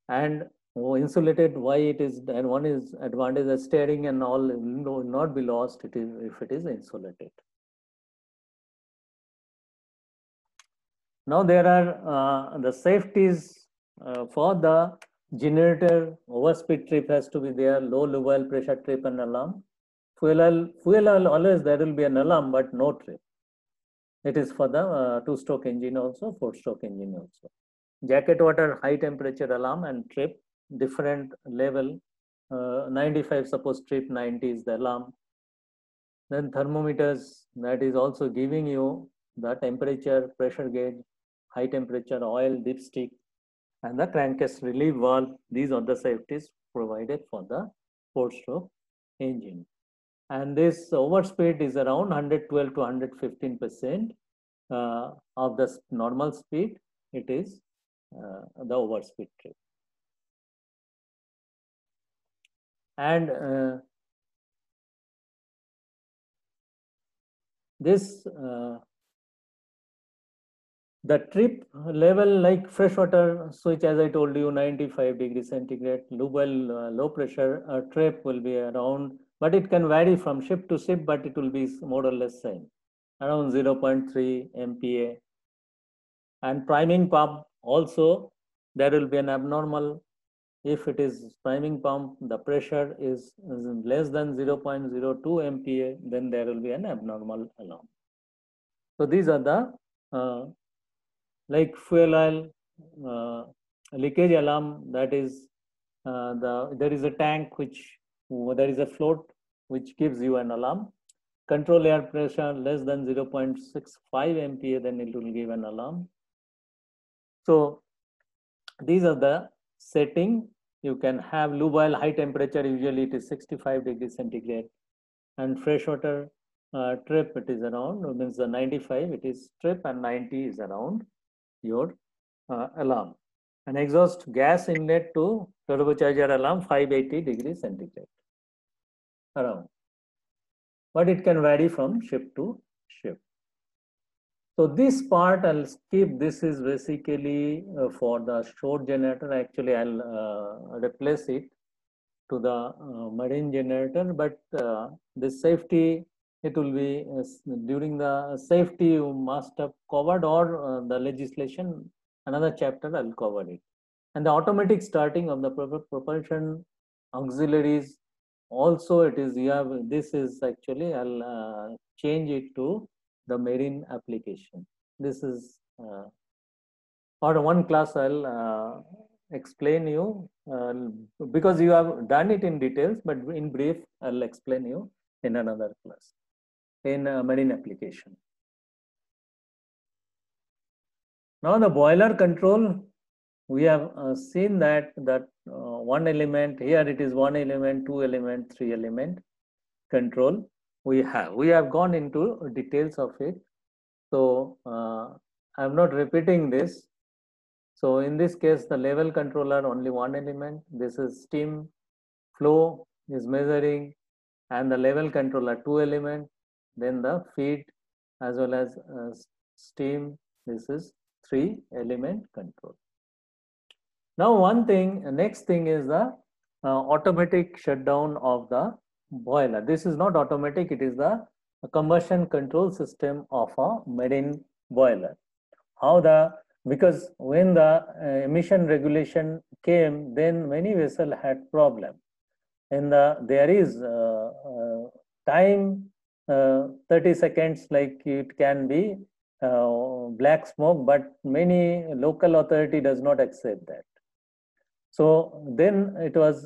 And insulated, why it is, and one is advantage of steering and all will not be lost if it is insulated. Now there are the safeties for the generator. Overspeed trip has to be there, low level pressure trip and alarm. Fuel oil, always there will be an alarm, but no trip. It is for the 2-stroke engine also, 4-stroke engine also. Jacket water, high temperature alarm and trip, different level. 95, suppose trip 90 is the alarm. Then thermometers, that is also giving you the temperature, pressure gauge, high temperature, oil, dipstick, and the crankcase relief valve. These are the safeties provided for the 4-stroke engine. And this overspeed is around 112 to 115% of the normal speed. It is the overspeed trip. And this the trip level, like freshwater switch, as I told you, 95 degrees centigrade. Low pressure trip will be around, but it can vary from ship to ship, but it will be more or less same, around 0.3 MPa. And priming pump also, there will be an abnormal. If it is priming pump, the pressure is less than 0.02 MPa, then there will be an abnormal alarm. So these are the like fuel oil, leakage alarm, that is there is a tank which there is a float which gives you an alarm. Control air pressure less than 0.65 MPa, then it will give an alarm. So these are the setting. You can have lube oil high temperature, usually it is 65 degrees centigrade, and freshwater trip it is around, means the 95 it is trip, and 90 is around your alarm. And exhaust gas inlet to turbocharger alarm 580 degrees centigrade around, but it can vary from ship to ship. So this part I'll skip. This is basically for the shore generator. Actually, I'll replace it to the marine generator, but the safety, it will be during the safety you must have covered, or the legislation, another chapter I'll cover it. And the automatic starting of the propulsion auxiliaries also, it is, you have, this is actually, I'll change it to the marine application. This is or one class I'll explain you because you have done it in details, but in brief I'll explain you in another class in marine application. Now the boiler control, we have seen that one element here, it is one element, two element, three element control we have gone into details of it. So I'm not repeating this. So in this case, the level controller, only one element. This is steam flow is measuring, and the level controller, two element. Then the feed as well as steam, this is three element control. Now one thing, next thing is the automatic shutdown of the boiler. This is not automatic, it is the combustion control system of a marine boiler. How because when the emission regulation came, then many vessels had problem. And there is time 30 seconds, like it can be black smoke, but many local authority does not accept that. So then it was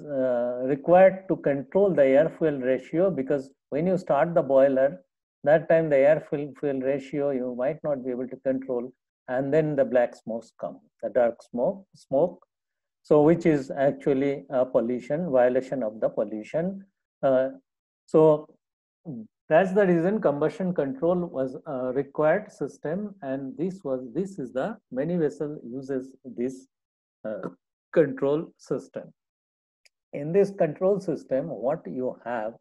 required to control the air fuel ratio, because when you start the boiler, that time the air fuel ratio you might not be able to control, and then the black smokes come, the dark smoke. So which is actually a pollution, violation of the pollution. So that's the reason combustion control was a required system, and this is the many vessel uses this control system. In this control system, what you have,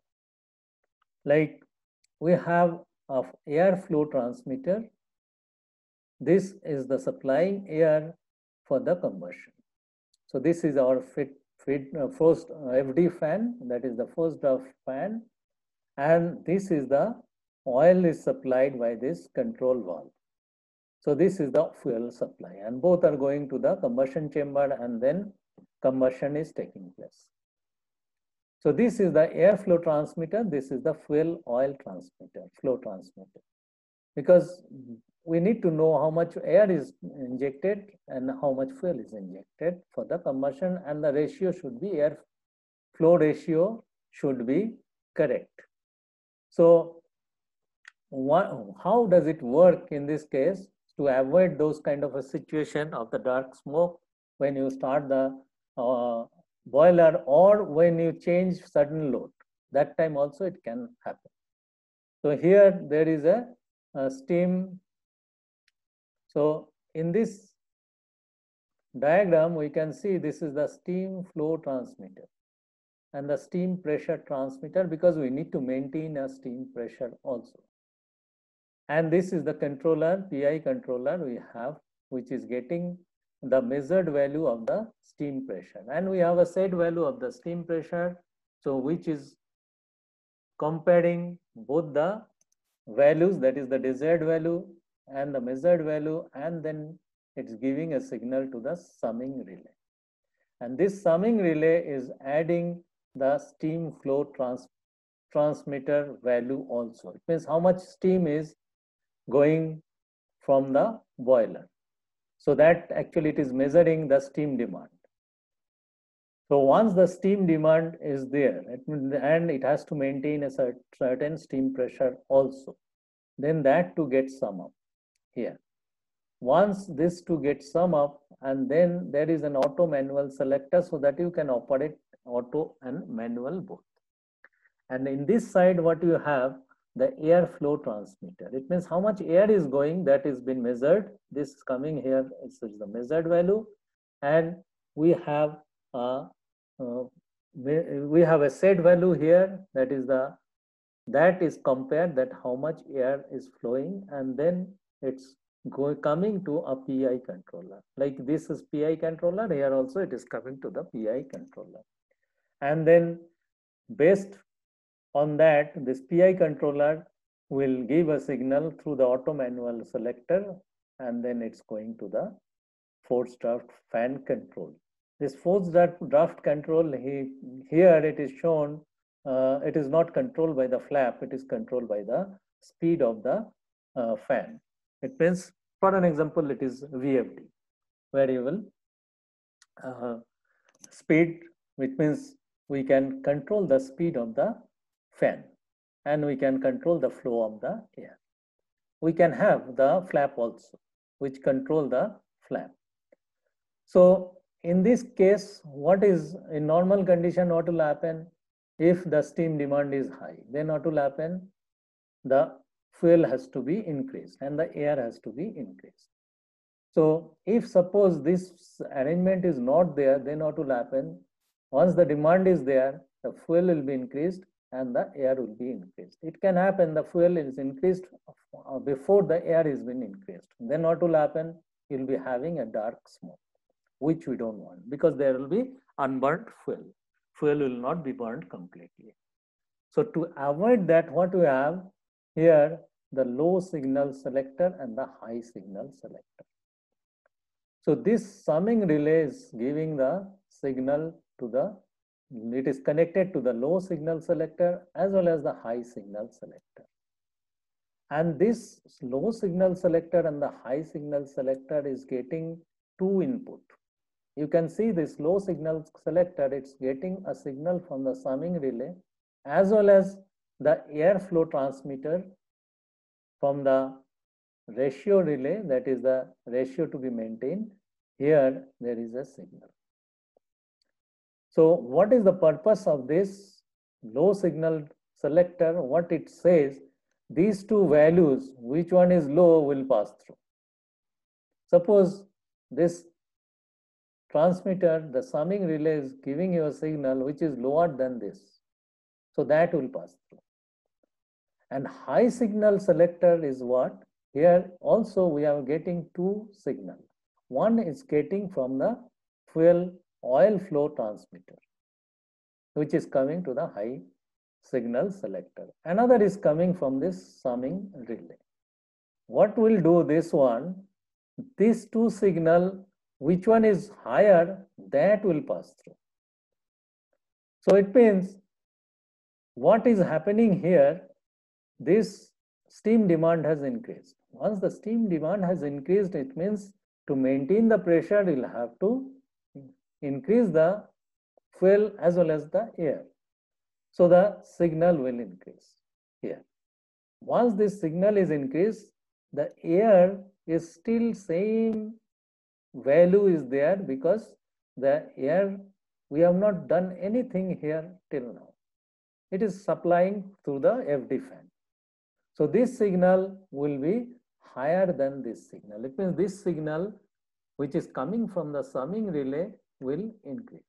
like we have a air flow transmitter. This is the supplying air for the combustion. So this is our first FD fan, that is the first draft fan, and this is the oil is supplied by this control valve. So this is the fuel supply, and both are going to the combustion chamber, and then combustion is taking place. So this is the airflow transmitter, this is the fuel oil transmitter, flow transmitter. Because we need to know how much air is injected and how much fuel is injected for the combustion, and the ratio should be, air flow ratio should be correct. So how does it work in this case? To avoid those kind of a situation of the dark smoke when you start the boiler, or when you change sudden load, that time also it can happen. So here there is a steam. So in this diagram we can see this is the steam flow transmitter and the steam pressure transmitter, because we need to maintain a steam pressure also. And this is the controller, PI controller we have, which is getting the measured value of the steam pressure. And we have a set value of the steam pressure, so which is comparing both the values, that is the desired value and the measured value, and then it's giving a signal to the summing relay. And this summing relay is adding the steam flow transmitter value also. It means how much steam is going from the boiler. So that actually it is measuring the steam demand. So once the steam demand is there, and it has to maintain a certain steam pressure also, then that to get sum up here. Once this to get sum up, and then there is an auto manual selector so that you can operate auto and manual both. And in this side, what you have, the airflow transmitter. It means how much air is going, that is been measured. This is coming here, this is the measured value. And we have a set value here, that is compared that how much air is flowing, and then it's coming to a PI controller. Like this is PI controller, here also it is coming to the PI controller. And then based on that, this PI controller will give a signal through the auto manual selector, and then it's going to the forced draft fan control. This forced draft control, here it is shown, it is not controlled by the flap, it is controlled by the speed of the fan. It means, for an example, it is VFD, where you will speed, which means we can control the speed of the fan, and we can control the flow of the air. We can have the flap also, which control the flap. So in this case, what is in normal condition, what will happen? If the steam demand is high, then what will happen? The fuel has to be increased and the air has to be increased. So if suppose this arrangement is not there, then what will happen? Once the demand is there, the fuel will be increased and the air will be increased. It can happen the fuel is increased before the air is been increased. Then what will happen? You'll be having a dark smoke, which we don't want, because there will be unburnt fuel. Fuel will not be burnt completely. So to avoid that, what we have here, the low signal selector and the high signal selector. So this summing relay is giving the signal to the, it is connected to the low signal selector as well as the high signal selector. And this low signal selector and the high signal selector is getting two input. You can see this low signal selector, it's getting a signal from the summing relay as well as the airflow transmitter from the ratio relay, that is the ratio to be maintained. Here there is a signal. So what is the purpose of this low signal selector? What it says, these two values, which one is low, will pass through. Suppose this transmitter, the summing relay is giving you a signal which is lower than this. So that will pass through. And high signal selector is what? Here also we are getting two signals. One is getting from the fuel oil flow transmitter, which is coming to the high signal selector. Another is coming from this summing relay. What will do this one? These two signal, which one is higher, that will pass through. So it means what is happening here, this steam demand has increased. Once the steam demand has increased, it means to maintain the pressure, you'll have to increase the fuel as well as the air. So the signal will increase here. Once this signal is increased, the air is still same value is there, because the air, we have not done anything here till now. It is supplying through the FD fan. So this signal will be higher than this signal. It means this signal, which is coming from the summing relay, will increase.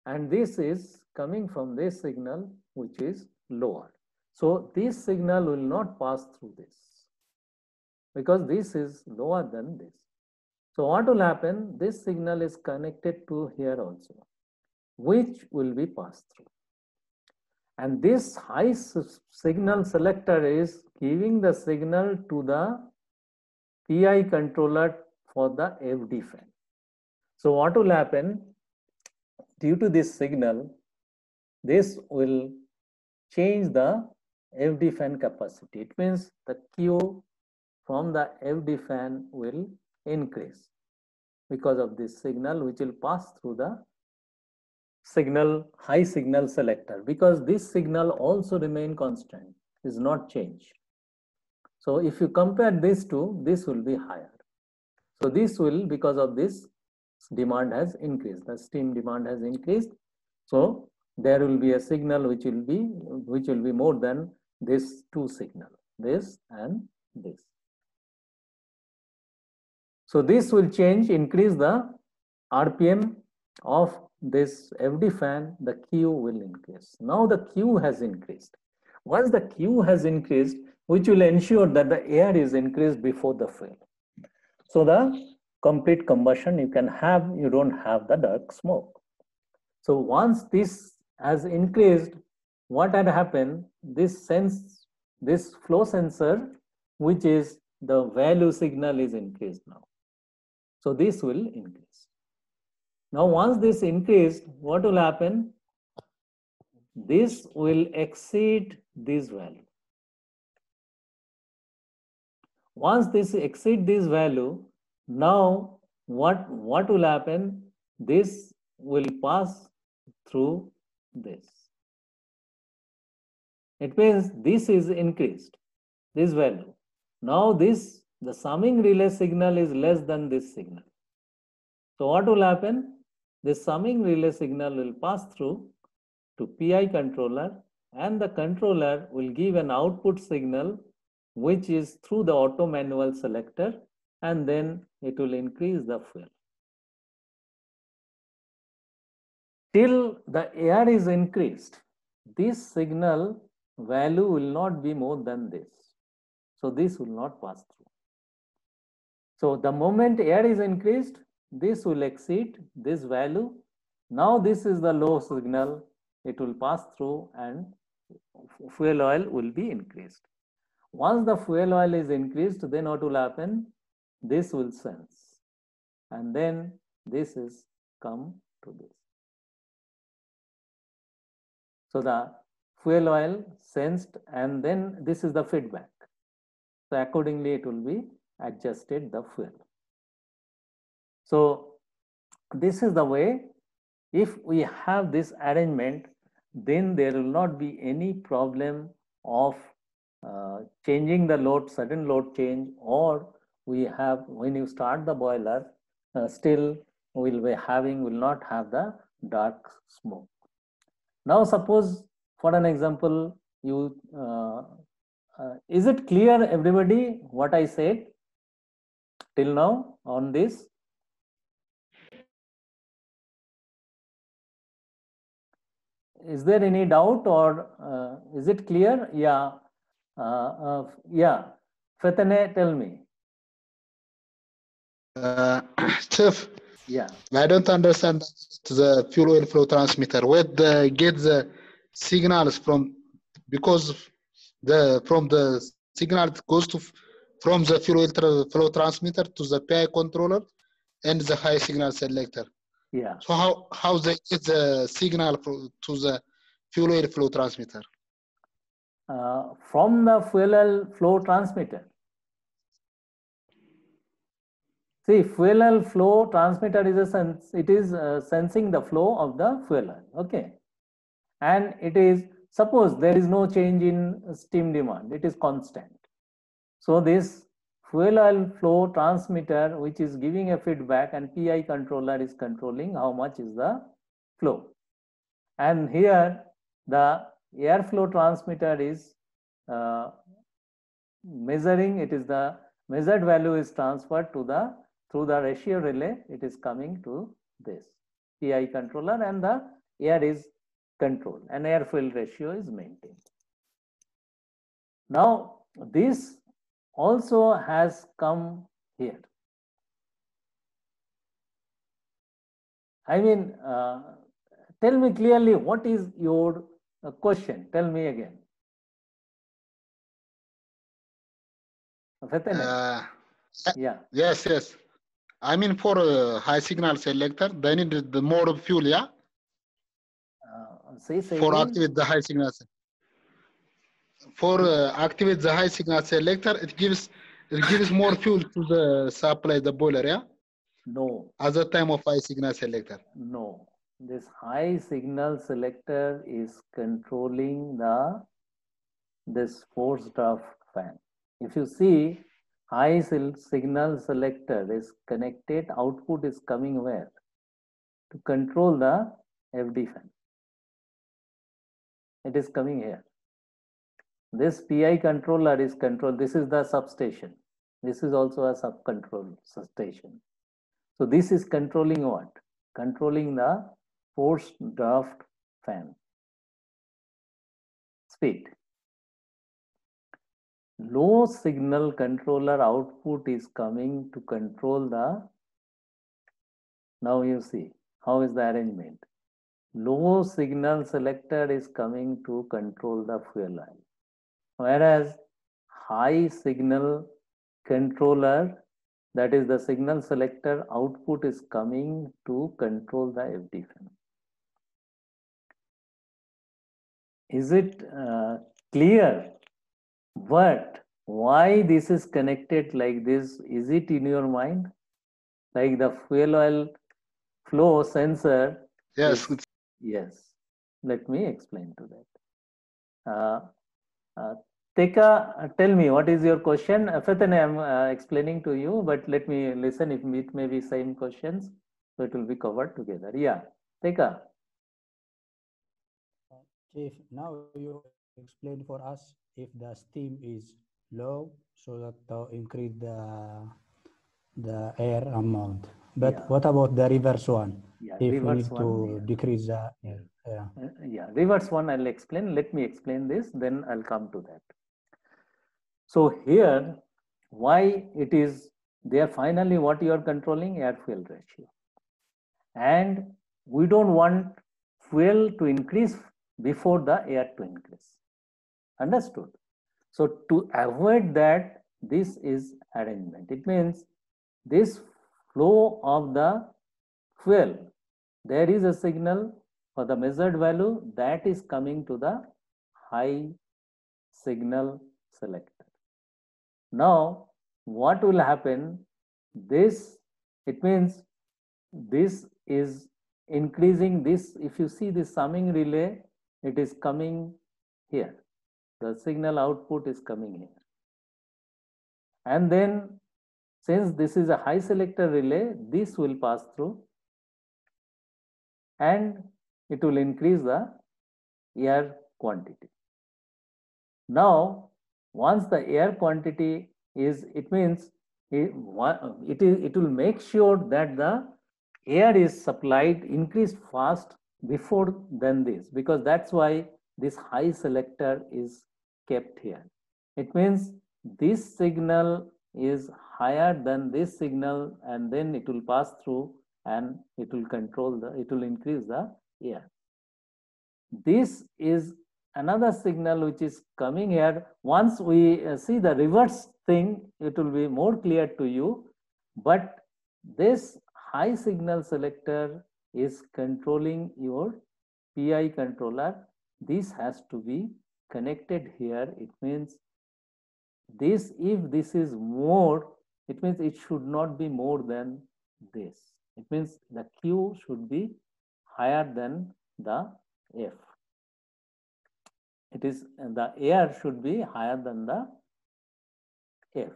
And this is coming from this signal, which is lower. So this signal will not pass through this, because this is lower than this. So what will happen? This signal is connected to here also, which will be passed through. And this high signal selector is giving the signal to the PI controller for the FD fan. So what will happen? Due to this signal, this will change the FD fan capacity. It means the Q from the FD fan will increase because of this signal which will pass through the high signal selector, because this signal also remain constant, is not changed. So if you compare these two, this will be higher. So this will, because of this, demand has increased, the steam demand has increased. So there will be a signal which will be more than this two signal, this and this. So this will change, increase the RPM of this FD fan, the Q will increase. Now the Q has increased. Once the Q has increased, which will ensure that the air is increased before the fuel. So the complete combustion you can have, you don't have the dark smoke. So once this has increased, what had happened, this flow sensor, which is the value signal, is increased now. So this will increase. Now once this increased, what will happen? This will exceed this value. Once this exceeds this value, now what will happen? This will pass through this. It means this is increased, this value. Now the summing relay signal is less than this signal. So what will happen? This summing relay signal will pass through to PI controller, and the controller will give an output signal which is through the auto manual selector, and then it will increase the fuel. Till the air is increased, this signal value will not be more than this. So this will not pass through. So the moment air is increased, this will exceed this value. Now this is the low signal, it will pass through and fuel oil will be increased. Once the fuel oil is increased, then what will happen? This will sense, and then this is come to this. So the fuel oil sensed, and then this is the feedback. So accordingly it will be adjusted the fuel. So this is the way. If we have this arrangement, then there will not be any problem of changing the load, sudden load change, or we have, when you start the boiler, still will not have the dark smoke. Now suppose, for an example, you is it clear everybody what I said till now on this? Is there any doubt, or is it clear? Yeah. Yeah, Fatane, tell me. Chief, Yeah. I don't understand the fuel oil flow transmitter. Where get the signals from? Because from the signal it goes from the fuel oil flow transmitter to the PI controller and the high signal selector. Yeah. So how they get the signal to the fuel oil flow transmitter? From the fuel oil flow transmitter. See, fuel oil flow transmitter is sensing the flow of the fuel oil. Okay, and it is, suppose there is no change in steam demand, it is constant. So this fuel oil flow transmitter, which is giving a feedback, and PI controller is controlling how much is the flow. And here the airflow transmitter is measuring, it is the measured value is transferred to through the ratio relay, it is coming to this PI controller, and the air is controlled and air fuel ratio is maintained. Now this also has come here. I mean, tell me clearly, what is your question? Tell me again. Yeah. Yes. I mean, for a high signal selector, they need the more fuel, yeah? Say for again. activate the high signal. For activate the high signal selector, it gives it gives more fuel to the supply the boiler, yeah? No, At the time of high signal selector. no. This high signal selector is controlling this forced draft fan. If you see, high signal selector is connected, output is coming where? To control the FD fan. It is coming here. This PI controller is controlled. This is the substation. This is also a sub-control substation. So this is controlling what? Controlling the forced draft fan speed. Low signal controller output is coming to control the, now you see, how is the arrangement? Low signal selector is coming to control the fuel oil. Whereas high signal controller, that is the signal selector output, is coming to control the FD fan. Is it clear? But why this is connected like this? Is it in your mind? Like the fuel oil flow sensor? Yes. Yes. Let me explain to that. Teka, tell me, what is your question? Fathan, I am explaining to you, but let me listen if it may be same questions, so it will be covered together. Yeah, Teka. Chief, now you explain for us if the steam is low, so that to increase the air amount. But Yeah. what about the reverse one? Yeah, If we reverse need to one. decrease the air. Yeah, reverse one I'll explain. Let me explain this, then I'll come to that. So here, why it is there, finally what you are controlling? Air fuel ratio. And we don't want fuel to increase before the air to increase. Understood? So to avoid that, this is arrangement. It means this flow of the fuel, there is a signal for the measured value that is coming to the high signal selector. Now, what will happen? This, it means this is increasing this. If you see the summing relay, it is coming here. The signal output is coming here. And then, since this is a high selector relay, this will pass through and it will increase the air quantity. Now, once the air quantity is, it means it will make sure that the air is supplied, increased fast before than this, because that's why this high selector is kept here. It means this signal is higher than this signal, and then it will pass through and it will control the, it will increase the air. This is another signal which is coming here. Once we see the reverse thing, it will be more clear to you. But this high signal selector is controlling your PI controller. This has to be connected here. It means this, if this is more, it means it should not be more than this. It means the Q should be higher than the F. It is, the air should be higher than the F.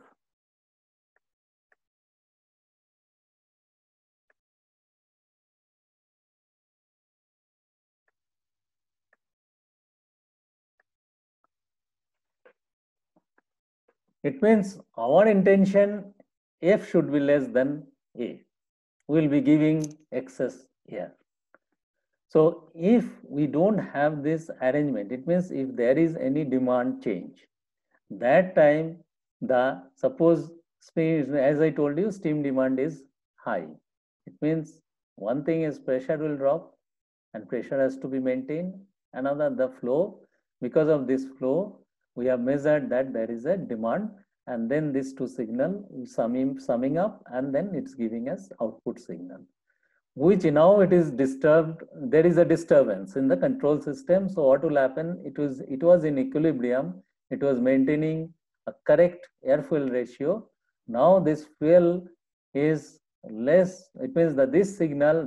It means our intention, F should be less than A. We will be giving excess air. So if we don't have this arrangement, it means if there is any demand change, that time the, suppose, as I told you, steam demand is high. It means one thing is pressure will drop and pressure has to be maintained. Another, the flow, because of this flow, we have measured that there is a demand, and then these two signal summing up, and then it's giving us output signal, which now it is disturbed. There is a disturbance in the control system. So what will happen? It was in equilibrium. It was maintaining a correct air fuel ratio, now this fuel is less. It means that this signal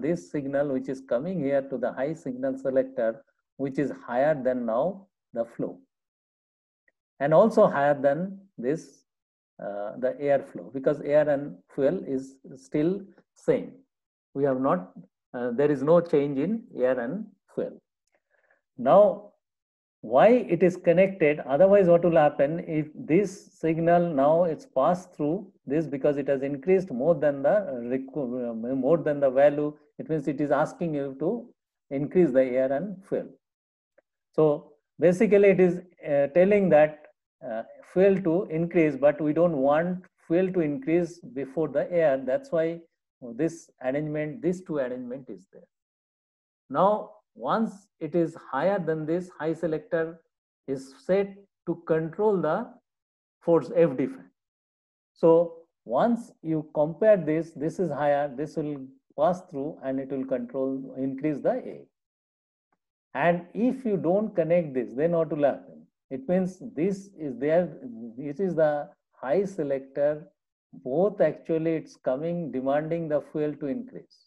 which is coming here to the high signal selector, which is higher than now the flow, and also higher than this the air flow, because air and fuel is still same. We have not, there is no change in air and fuel. Now, why it is connected? Otherwise, what will happen if this signal now it's passed through this, because it has increased more than the value. It means it is asking you to increase the air and fuel. So basically, it is telling that fuel to increase, but we don't want fuel to increase before the air. That's why this arrangement, these two arrangement is there. Now, once it is higher than this, high selector is set to control the force F define. So once you compare this, this is higher, this will pass through and it will control, increase the A. And if you don't connect this, then what will happen? It means this is there, this is the high selector, both actually it's coming demanding the fuel to increase.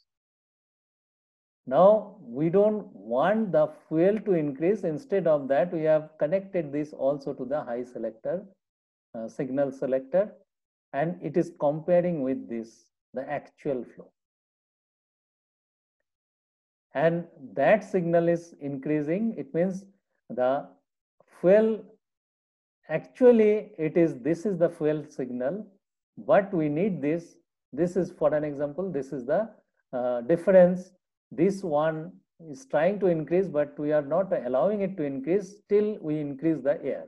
Now we don't want the fuel to increase. Instead of that, we have connected this also to the high selector, signal selector, and it is comparing with this, the actual flow. And that signal is increasing. It means the fuel, actually it is, this is the fuel signal, but we need this. This is, for an example, this is the difference. This one is trying to increase, but we are not allowing it to increase till we increase the air.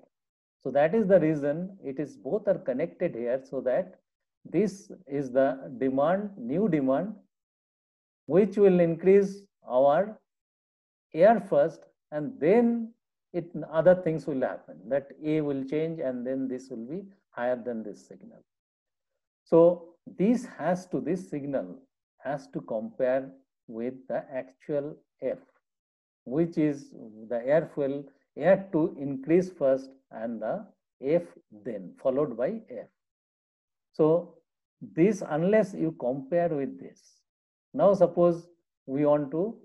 So that is the reason it is, both are connected here, so that this is the demand, new demand, which will increase our air first, and then other things will happen. That A will change, and then this will be higher than this signal. So this signal has to compare with the actual F, which is the air fuel, air to increase first and the F then followed by F. So this, unless you compare with this, now suppose we want to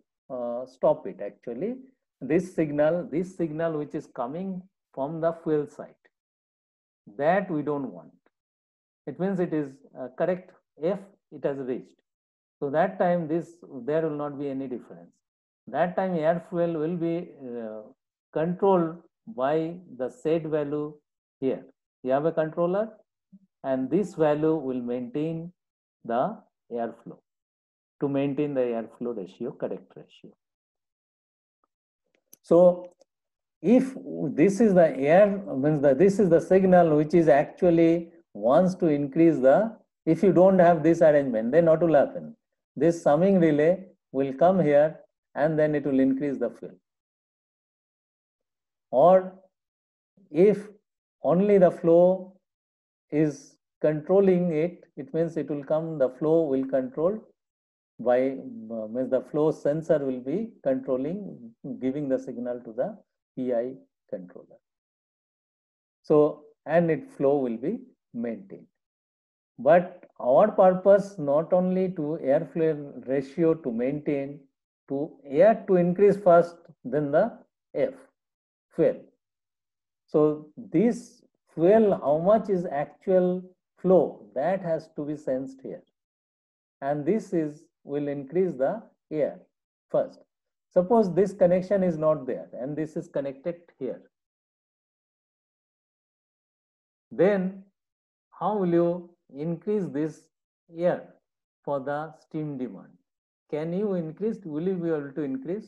stop it. Actually, this signal which is coming from the fuel side, that we don't want. It means it is correct F, it has reached. So that time there will not be any difference. That time air fuel will be controlled by the set value here. You have a controller, and this value will maintain the airflow, to maintain the airflow ratio, correct ratio. So if this is the air, means that this is the signal which is actually wants to increase the, if you don't have this arrangement, then what will happen? This summing relay will come here and then it will increase the fuel. Or if only the flow is controlling it, it means it will come, the flow will control by, means the flow sensor will be controlling, giving the signal to the PI controller. So, and its flow will be maintained. But our purpose not only to air fuel ratio to maintain, to air to increase first, then the F, fuel. So this fuel, how much is actual flow, that has to be sensed here. And this will increase the air first. Suppose this connection is not there and this is connected here. Then how will you increase this air for the steam demand? Can you increase, will you be able to increase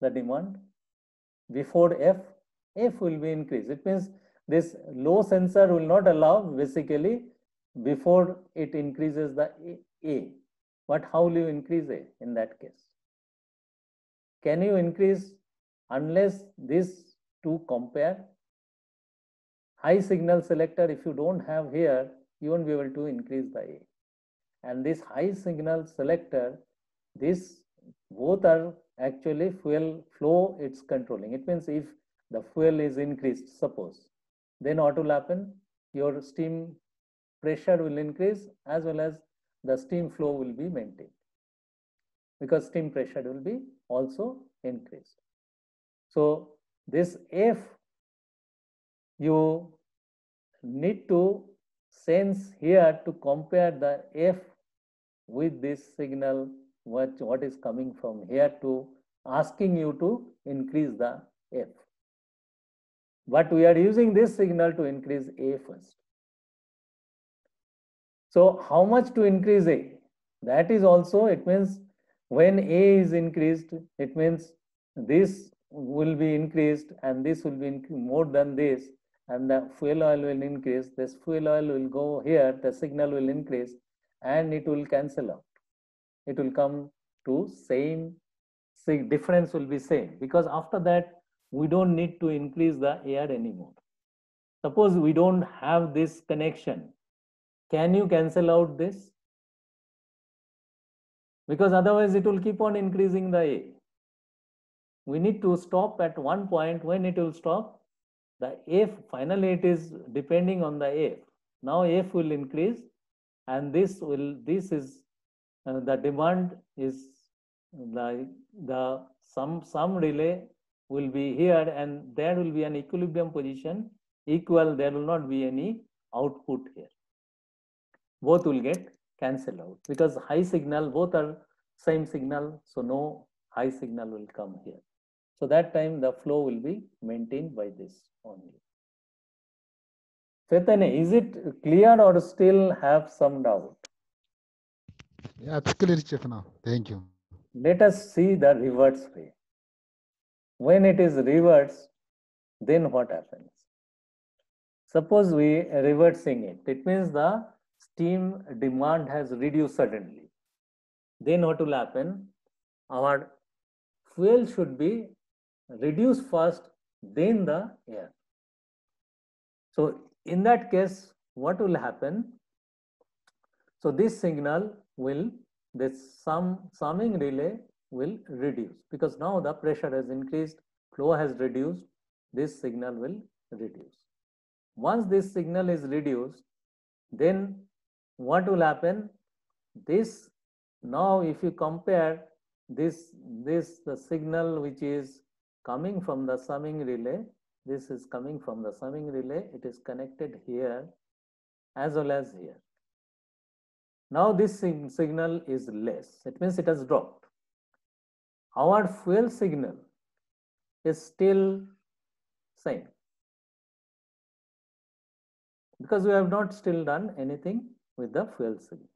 the demand before F? F will be increased. It means this low sensor will not allow basically before it increases the A. But how will you increase A in that case? Can you increase unless these two compare? High signal selector, if you don't have here, you won't be able to increase the A. And this high signal selector, this both are actually fuel flow, it's controlling. It means if the fuel is increased, suppose, then what will happen? your steam pressure will increase as well as the steam flow will be maintained, because steam pressure will be also increased. So this F, you need to sense here to compare the F with this signal, what is coming from here to asking you to increase the F. But we are using this signal to increase A first. So how much to increase A? That is also, it means when A is increased, it means this will be increased and this will be more than this, and the fuel oil will increase. This fuel oil will go here, the signal will increase and it will cancel out. It will come to same, difference will be same, because after that we don't need to increase the air anymore. Suppose we don't have this connection, can you cancel out this? Because otherwise it will keep on increasing the A. We need to stop at one point. When it will stop, the F, finally it is depending on the F. Now F will increase and this is the demand is like some relay will be here and there will be an equilibrium position equal, there will not be any output here. Both will get cancelled out because high signal, both are same signal, so no high signal will come here. So that time the flow will be maintained by this only. Chaitanya, is it clear or still have some doubt? Yeah, it's clear, Chief, now. Thank you. Let us see the reverse way. When it is reverse, then what happens? Suppose we are reversing it. It means the steam demand has reduced suddenly. Then what will happen? Our fuel should be reduced first, then the air. So in that case, what will happen? So this signal will, this summing relay will reduce because now the pressure has increased, flow has reduced, this signal will reduce. Once this signal is reduced, then what will happen? This, now if you compare this the signal which is coming from the summing relay, this is coming from the summing relay, it is connected here as well as here. Now this signal is less, it means it has dropped. Our fuel signal is still same because we have not still done anything with the fuel signal.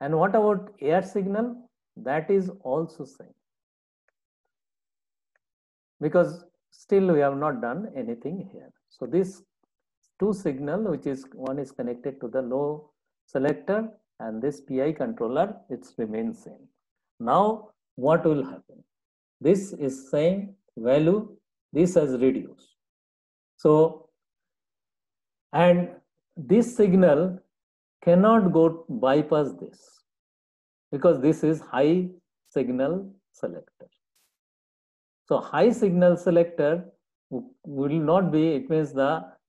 And what about air signal? That is also same because still we have not done anything here. So this two signal, which is one is connected to the low selector and this PI controller, it remains same. Now what will happen? This is same value, this has reduced. So, and this signal cannot go bypass this because this is high signal selector. So high signal selector will not be, it means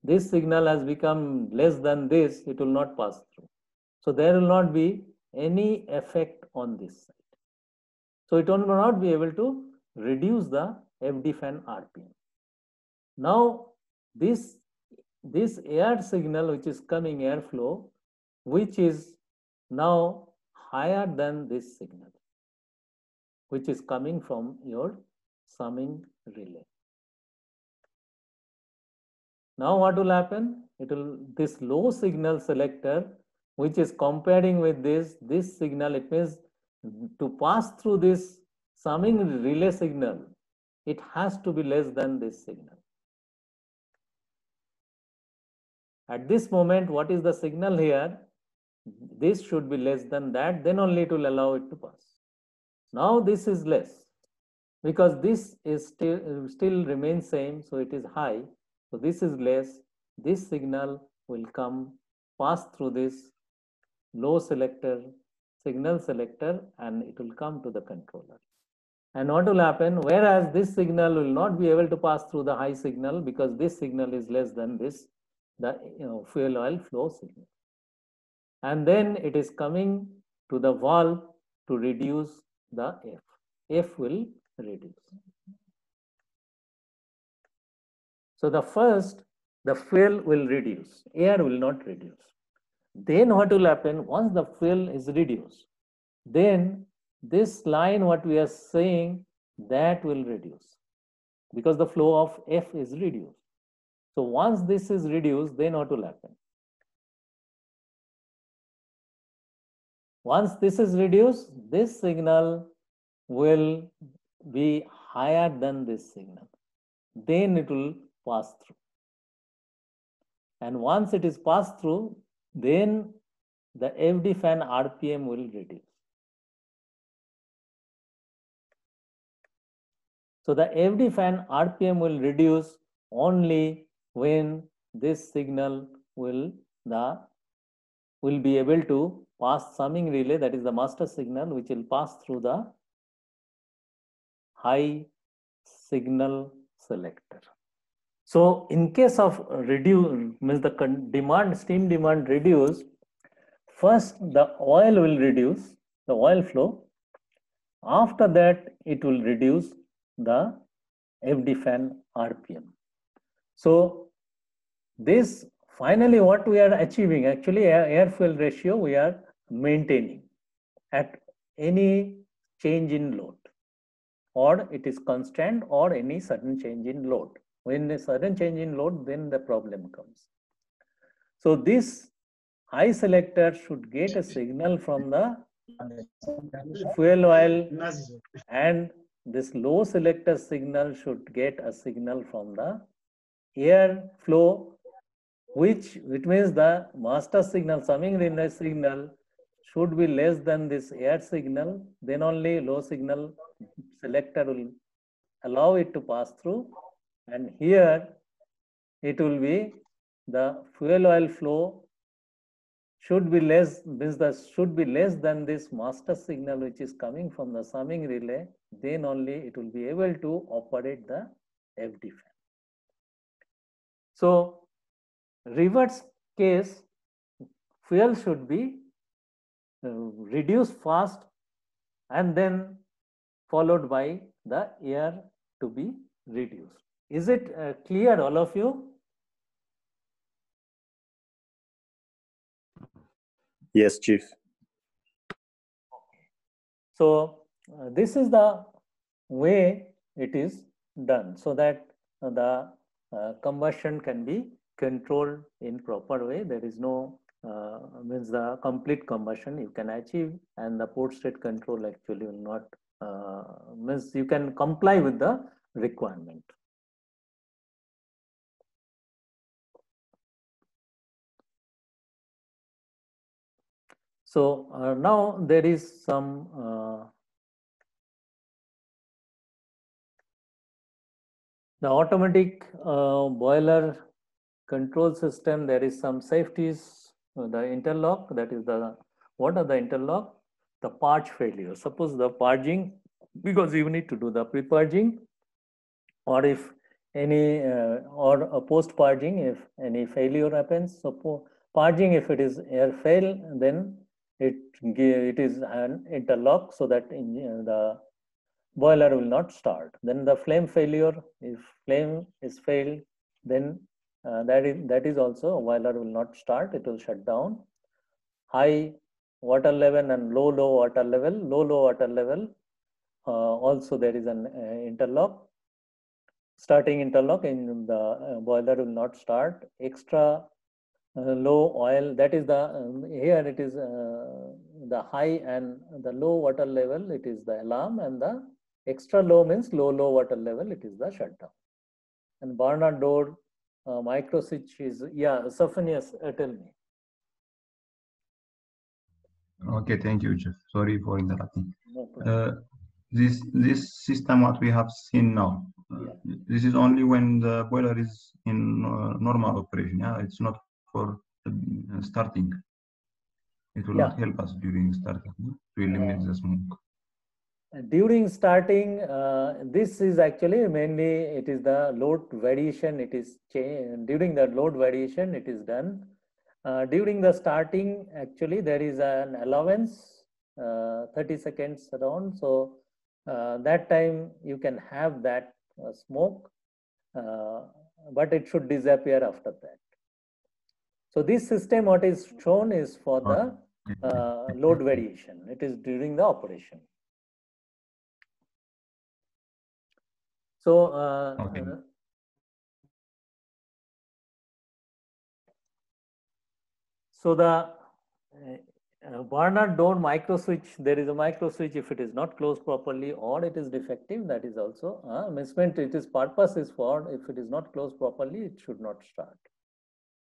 this signal has become less than this, it will not pass through. So there will not be any effect on this side. So it will not be able to reduce the FD fan RPM. Now this air signal which is coming, airflow, which is now higher than this signal, which is coming from your summing relay. Now what will happen? It will, this low signal selector, which is comparing with this signal, it means to pass through this summing relay signal, it has to be less than this signal. At this moment, what is the signal here? This should be less than that, then only it will allow it to pass. Now this is less because this is still remains same, so it is high. So this is less. This signal will come, pass through this low selector, signal selector, and it will come to the controller. And what will happen? Whereas this signal will not be able to pass through the high signal because this signal is less than this the fuel oil flow signal. And then it is coming to the valve to reduce the F. F will reduce. So the first, the fuel will reduce, air will not reduce. Then what will happen once the fuel is reduced? Then this line, what we are saying, that will reduce because the flow of F is reduced. So once this is reduced, then what will happen? Once this is reduced, this signal will be higher than this signal. Then it will pass through. And once it is passed through, then the FD fan RPM will reduce. So the FD fan RPM will reduce only when this signal will be able to pass summing relay, that is the master signal, which will pass through the high signal selector. So in case of reduce, means the steam demand reduce, first the oil will reduce, the oil flow. After that, it will reduce the FD fan RPM. So this finally what we are achieving, actually air fuel ratio we are maintaining at any change in load, or it is constant or any sudden change in load. When a sudden change in load, then the problem comes. So this high selector should get a signal from the fuel oil, and this low selector signal should get a signal from the air flow, which means the master signal, summing relay signal, should be less than this air signal. Then only low signal selector will allow it to pass through. And here it will be the fuel oil flow should be less, means that should be less than this master signal which is coming from the summing relay. Then only it will be able to operate the FD fan. So reverse case, fuel should be reduced fast and then followed by the air to be reduced. Is it clear, all of you? Yes, Chief. So this is the way it is done, so that the combustion can be controlled in proper way. There is no means the complete combustion you can achieve, and the port state control actually will not means you can comply with the requirement. So now there is some the automatic boiler control system. There is some safeties. The interlock, that is the, what are the interlock? The purge failure. Suppose the purging, because you need to do the pre-purging, or if any or post purging, if any failure happens. So purging, if it is air fail, then it is an interlock, so that the boiler will not start. Then the flame failure, if flame is failed, then that is also boiler will not start, it will shut down. High water level and low water level. Low water level also there is an interlock. Starting interlock in the boiler will not start. Extra low oil, that is the here it is the high and the low water level, it is the alarm, and the extra low means low water level, it is the shutdown. And burner door micro switch is, yeah, Sophonius, tell me. Okay, thank you, Chief. Sorry for interrupting. No problem. This system what we have seen now, this is only when the boiler is in normal operation. Yeah, it's not for starting. It will not help us during starting to eliminate the smoke. during starting, this is actually mainly it is the load variation. It is during the load variation it is done. During the starting, actually there is an allowance 30 seconds around. So that time you can have that smoke, but it should disappear after that. So this system, what is shown is for the load variation. It is during the operation. So so the Barnard door micro switch, there is a micro switch. If it is not closed properly or it is defective, that is also meant it is purpose is for if it is not closed properly, it should not start.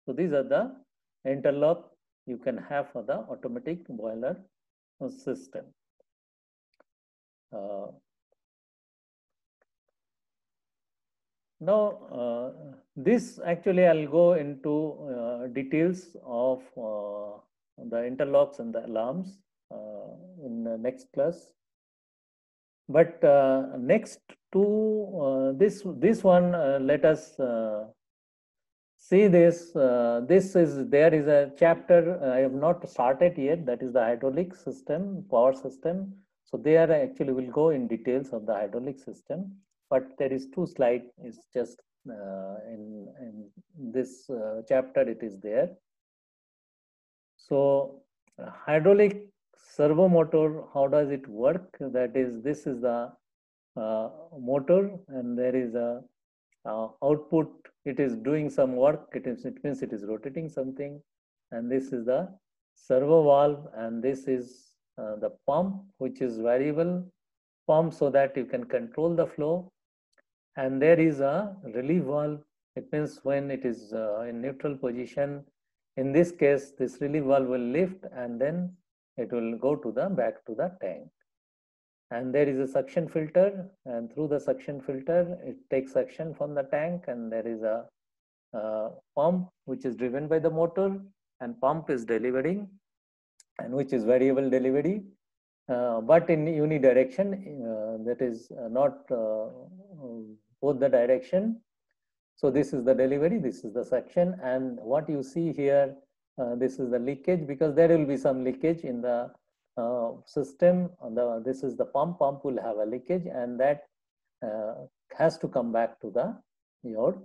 So these are the interlock you can have for the automatic boiler system. Now, this actually I'll go into details of the interlocks and the alarms in the next class. But next to this one, let us see this. There is a chapter I have not started yet. That is the hydraulic system, power system. So there I actually will go in details of the hydraulic system. But there is 2 slides. It's just in this chapter it is there. So hydraulic servo motor, how does it work? That is, this is the motor, and there is a output. It is doing some work. It means it is rotating something, and this is the servo valve, and this is the pump, which is variable pump, so that you can control the flow. And there is a relief valve. It means when it is in neutral position, in this case, this relief valve will lift and then it will go to the back to the tank. And there is a suction filter, and through the suction filter, it takes suction from the tank, and there is a pump which is driven by the motor, and pump is delivering, and which is variable delivery, but in unidirection, that is not both the direction. So this is the delivery, this is the suction, and what you see here, this is the leakage, because there will be some leakage in the system. This is the pump will have a leakage, and that has to come back to your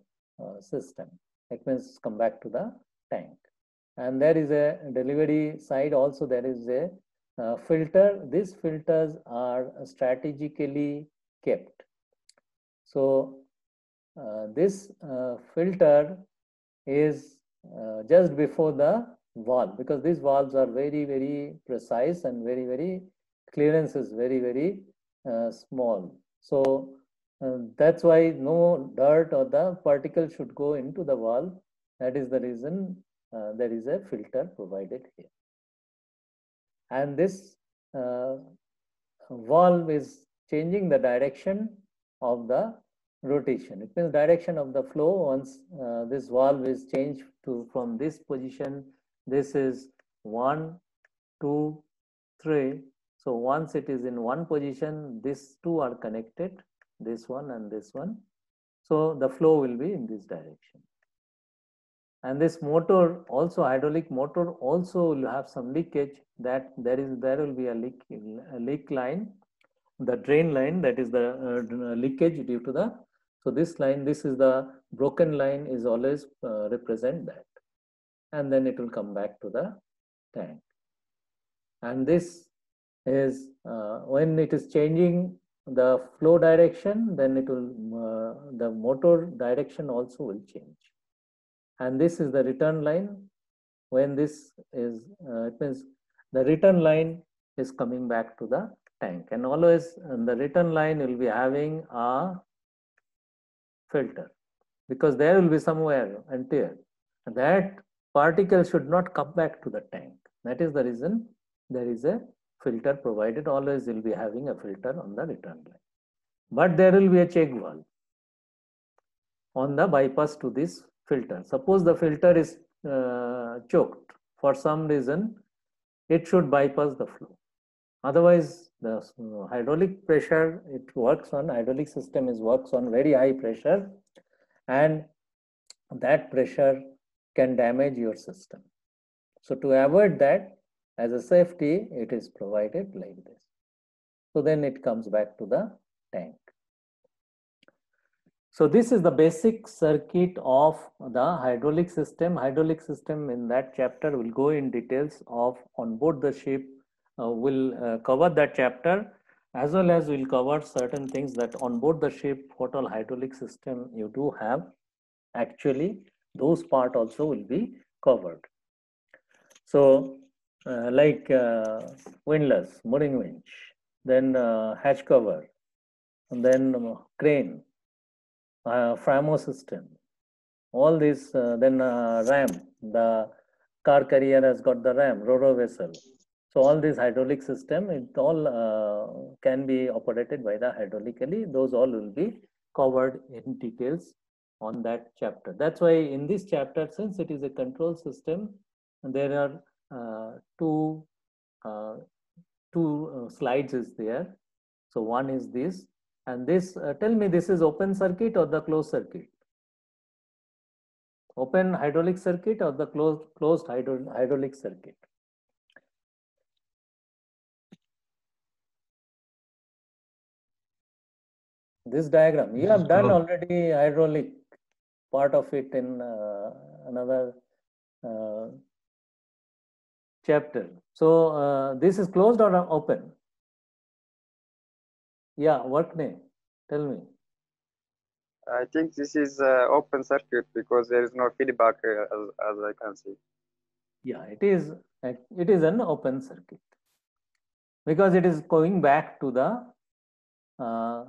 system. It means come back to the tank. And there is a delivery side also, there is a filter. These filters are strategically kept. So this filter is just before the valve, because these valves are very, very precise, and very, very clearance is very, very small. So that's why no dirt or the particle should go into the valve. That is the reason there is a filter provided here. And this valve is changing the direction of the rotation. It means direction of the flow. Once this valve is changed from this position, this is 1, 2, 3. So once it is in one position, these 2 are connected, this one and this one. So the flow will be in this direction. And this motor also, hydraulic motor also will have some leakage, that there will be a leak line, the drain line, that is the leakage due to the, so this line, this is the broken line, is always represent that. And then it will come back to the tank. And this is when it is changing the flow direction, then it will the motor direction also will change. And this is the return line. When this is it means the return line is coming back to the tank, and always the return line will be having a filter, because there will be somewhere and tear, that particle should not come back to the tank. That is the reason there is a filter provided. Always will be having a filter on the return line, but there will be a check valve on the bypass to this filter. Suppose the filter is choked for some reason, it should bypass the flow. Otherwise, the hydraulic pressure, it works on, hydraulic system works on very high pressure, and that pressure can damage your system. So to avoid that, as a safety, it is provided like this. So then it comes back to the tank. So this is the basic circuit of the hydraulic system. Hydraulic system in that chapter will go in details of on board the ship. We'll cover that chapter, as well as we'll cover certain things that on board the ship, what all hydraulic system you do have. Actually, those part also will be covered. So like windlass, mooring winch, then hatch cover, and then crane, FRAMO system, all this, then ram, the car carrier has got the ram, ro-ro vessel. So all this hydraulic system, it all can be operated by the hydraulically. Those all will be covered in details on that chapter. That's why in this chapter, since it is a control system, there are two slides is there. So one is this, and this, tell me, this is open circuit or the closed circuit? Open hydraulic circuit or the closed hydraulic circuit? This diagram, you have done already hydraulic part of it in another chapter. So this is closed or open? Yeah, work name, tell me. I think this is open circuit because there is no feedback as I can see. Yeah, it is an open circuit because it is going back to the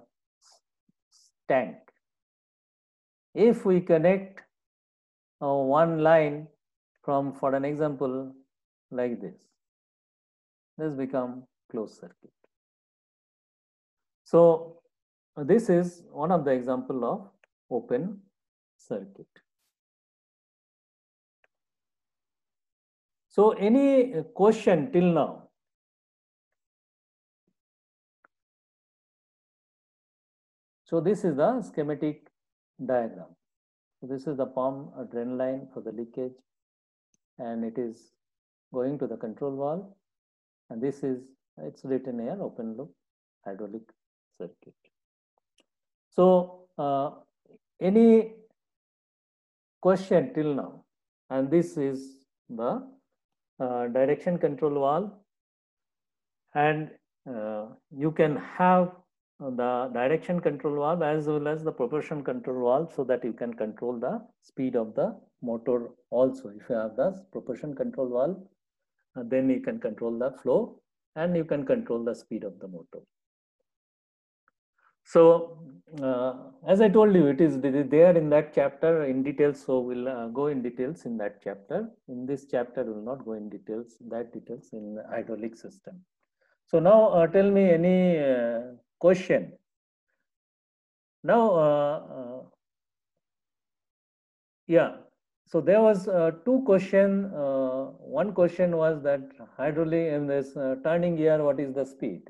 tank. If we connect one line from, for an example, like this become closed circuit. So this is one of the example of open circuit. So any question till now? So this is the schematic diagram. So this is the pump drain line for the leakage, and it is going to the control valve, and this is, it's written here, open loop hydraulic circuit. So any question till now? And this is the direction control valve, and you can have the direction control valve as well as the propulsion control valve, so that you can control the speed of the motor also. If you have the propulsion control valve, then you can control the flow and you can control the speed of the motor. So as I told you, it is there in that chapter in details. So we'll go in details in that chapter. In this chapter, we will not go in details, details in hydraulic system. So now tell me any question. Now, yeah. So there was two questions. One question was that hydraulic in this turning gear, what is the speed?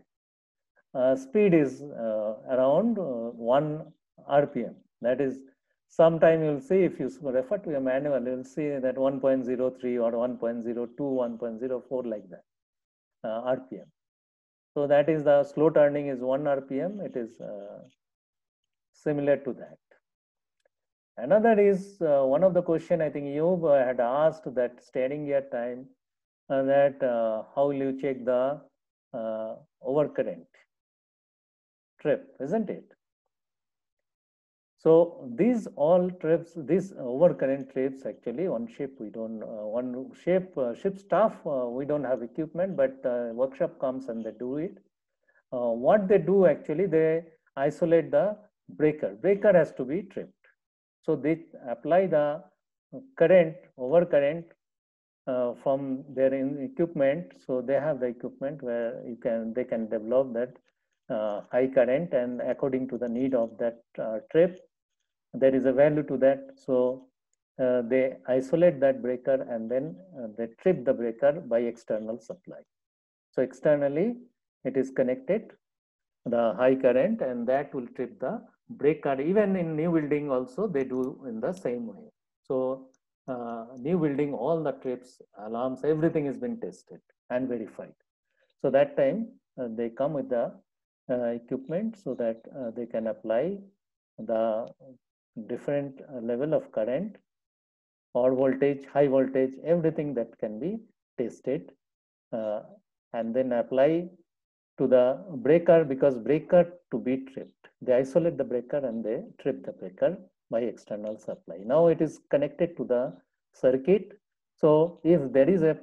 Speed is around 1 RPM. That is, sometime you'll see, if you refer to a manual, you'll see that 1.03 or 1.02, 1.04 like that RPM. So that is the slow turning is 1 RPM. It is similar to that. Another is one of the question I think you had asked, that steering gear time, that how will you check the overcurrent trip, isn't it? So these all trips, these overcurrent trips, actually on ship we don't, one ship staff, we don't have equipment, but workshop comes and they do it. What they do actually, they isolate the breaker. Breaker has to be tripped. So they apply the current, overcurrent from their equipment. So they have the equipment where they can develop that high current, and according to the need of that trip, there is a value to that. So they isolate that breaker and then they trip the breaker by external supply. So externally, it is connected, the high current, and that will trip the breaker. Even in new building also they do in the same way. So new building, all the trips, alarms, everything has been tested and verified. So that time they come with the equipment so that they can apply the different level of current or voltage, high voltage, everything that can be tested, and then apply to the breaker, because breaker to be tripped, they isolate the breaker and they trip the breaker by external supply. Now it is connected to the circuit. So if there is a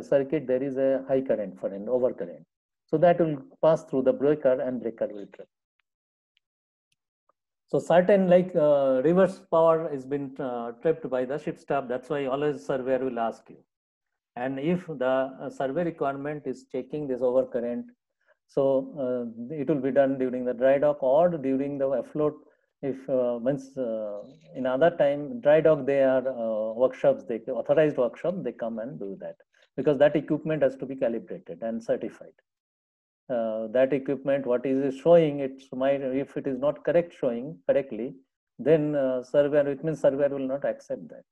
circuit, there is a high current for an overcurrent. So that will pass through the breaker and breaker will trip. So certain like reverse power has been tripped by the shift staff. That's why always surveyor will ask you. And if the survey requirement is checking this overcurrent, so it will be done during the dry dock or during the afloat. If in other time dry dock, they are workshops, they authorized workshops, they come and do that, because that equipment has to be calibrated and certified. That equipment, what is showing, it might, if it is not correct showing correctly, then surveyor, it means surveyor will not accept that.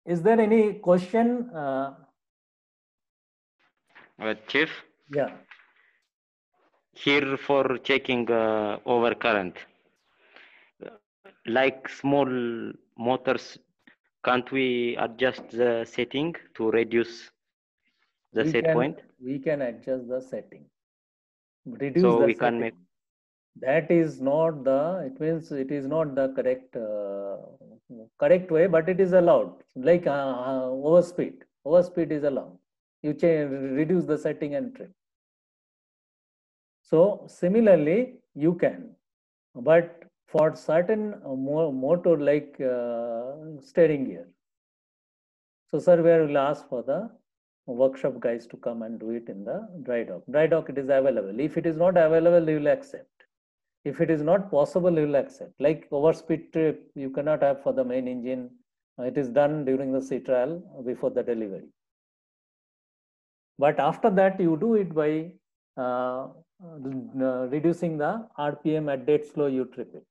Is there any question? Chief? Yeah. Here for checking overcurrent, like small motors, can't we adjust the setting to reduce the set point? We can adjust the setting. Reduce so the we setting. Can make. That is not the, it means it is not the correct way, but it is allowed. Like overspeed. Overspeed is allowed. You reduce the setting and trip. So similarly, you can, but for certain motor like steering gear. So surveyor will ask for the workshop guys to come and do it in the dry dock. Dry dock, it is available. If it is not available, they will accept. If it is not possible, you will accept. Like overspeed trip, you cannot have for the main engine. It is done during the sea trial before the delivery. But after that, you do it by reducing the RPM at dead slow, you trip it.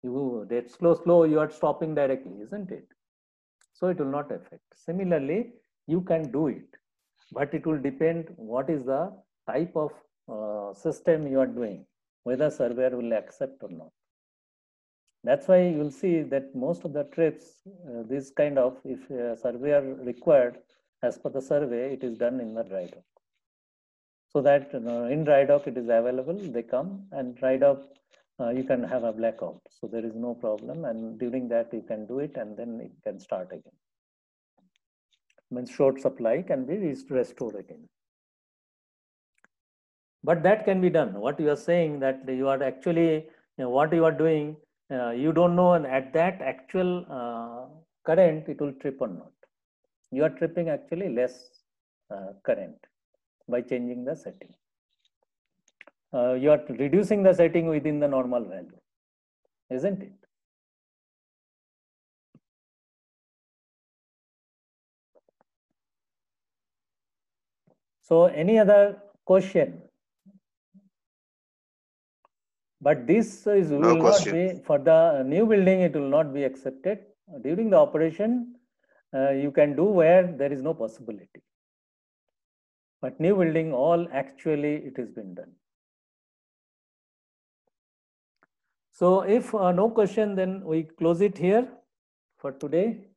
You dead slow, you are stopping directly, isn't it? So it will not affect. Similarly, you can do it, but it will depend what is the type of system you are doing, whether surveyor will accept or not. That's why you'll see that most of the trips, this kind of, if surveyor required, as per the survey, it is done in the dry dock. So that in dry dock, it is available, they come, and dry dock, you can have a blackout. So there is no problem, and during that you can do it, and then it can start again. Means short supply can be restored again. But that can be done. What you are saying, that you are actually, what you are doing, you don't know, and at that actual current, it will trip or not. You are tripping actually less current by changing the setting. You are reducing the setting within the normal value, isn't it? So any other question? But this is will not be for the new building. It will not be accepted during the operation. You can do where there is no possibility. But new building, all actually it has been done. So if no question, then we close it here for today.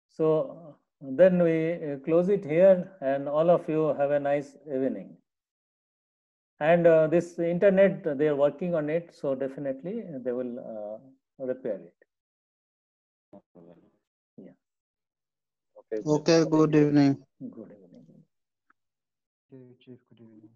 So then we close it here, and all of you have a nice evening. And this internet, they are working on it, so definitely they will repair it. Yeah. Okay, good evening. Good evening. Chief, good evening.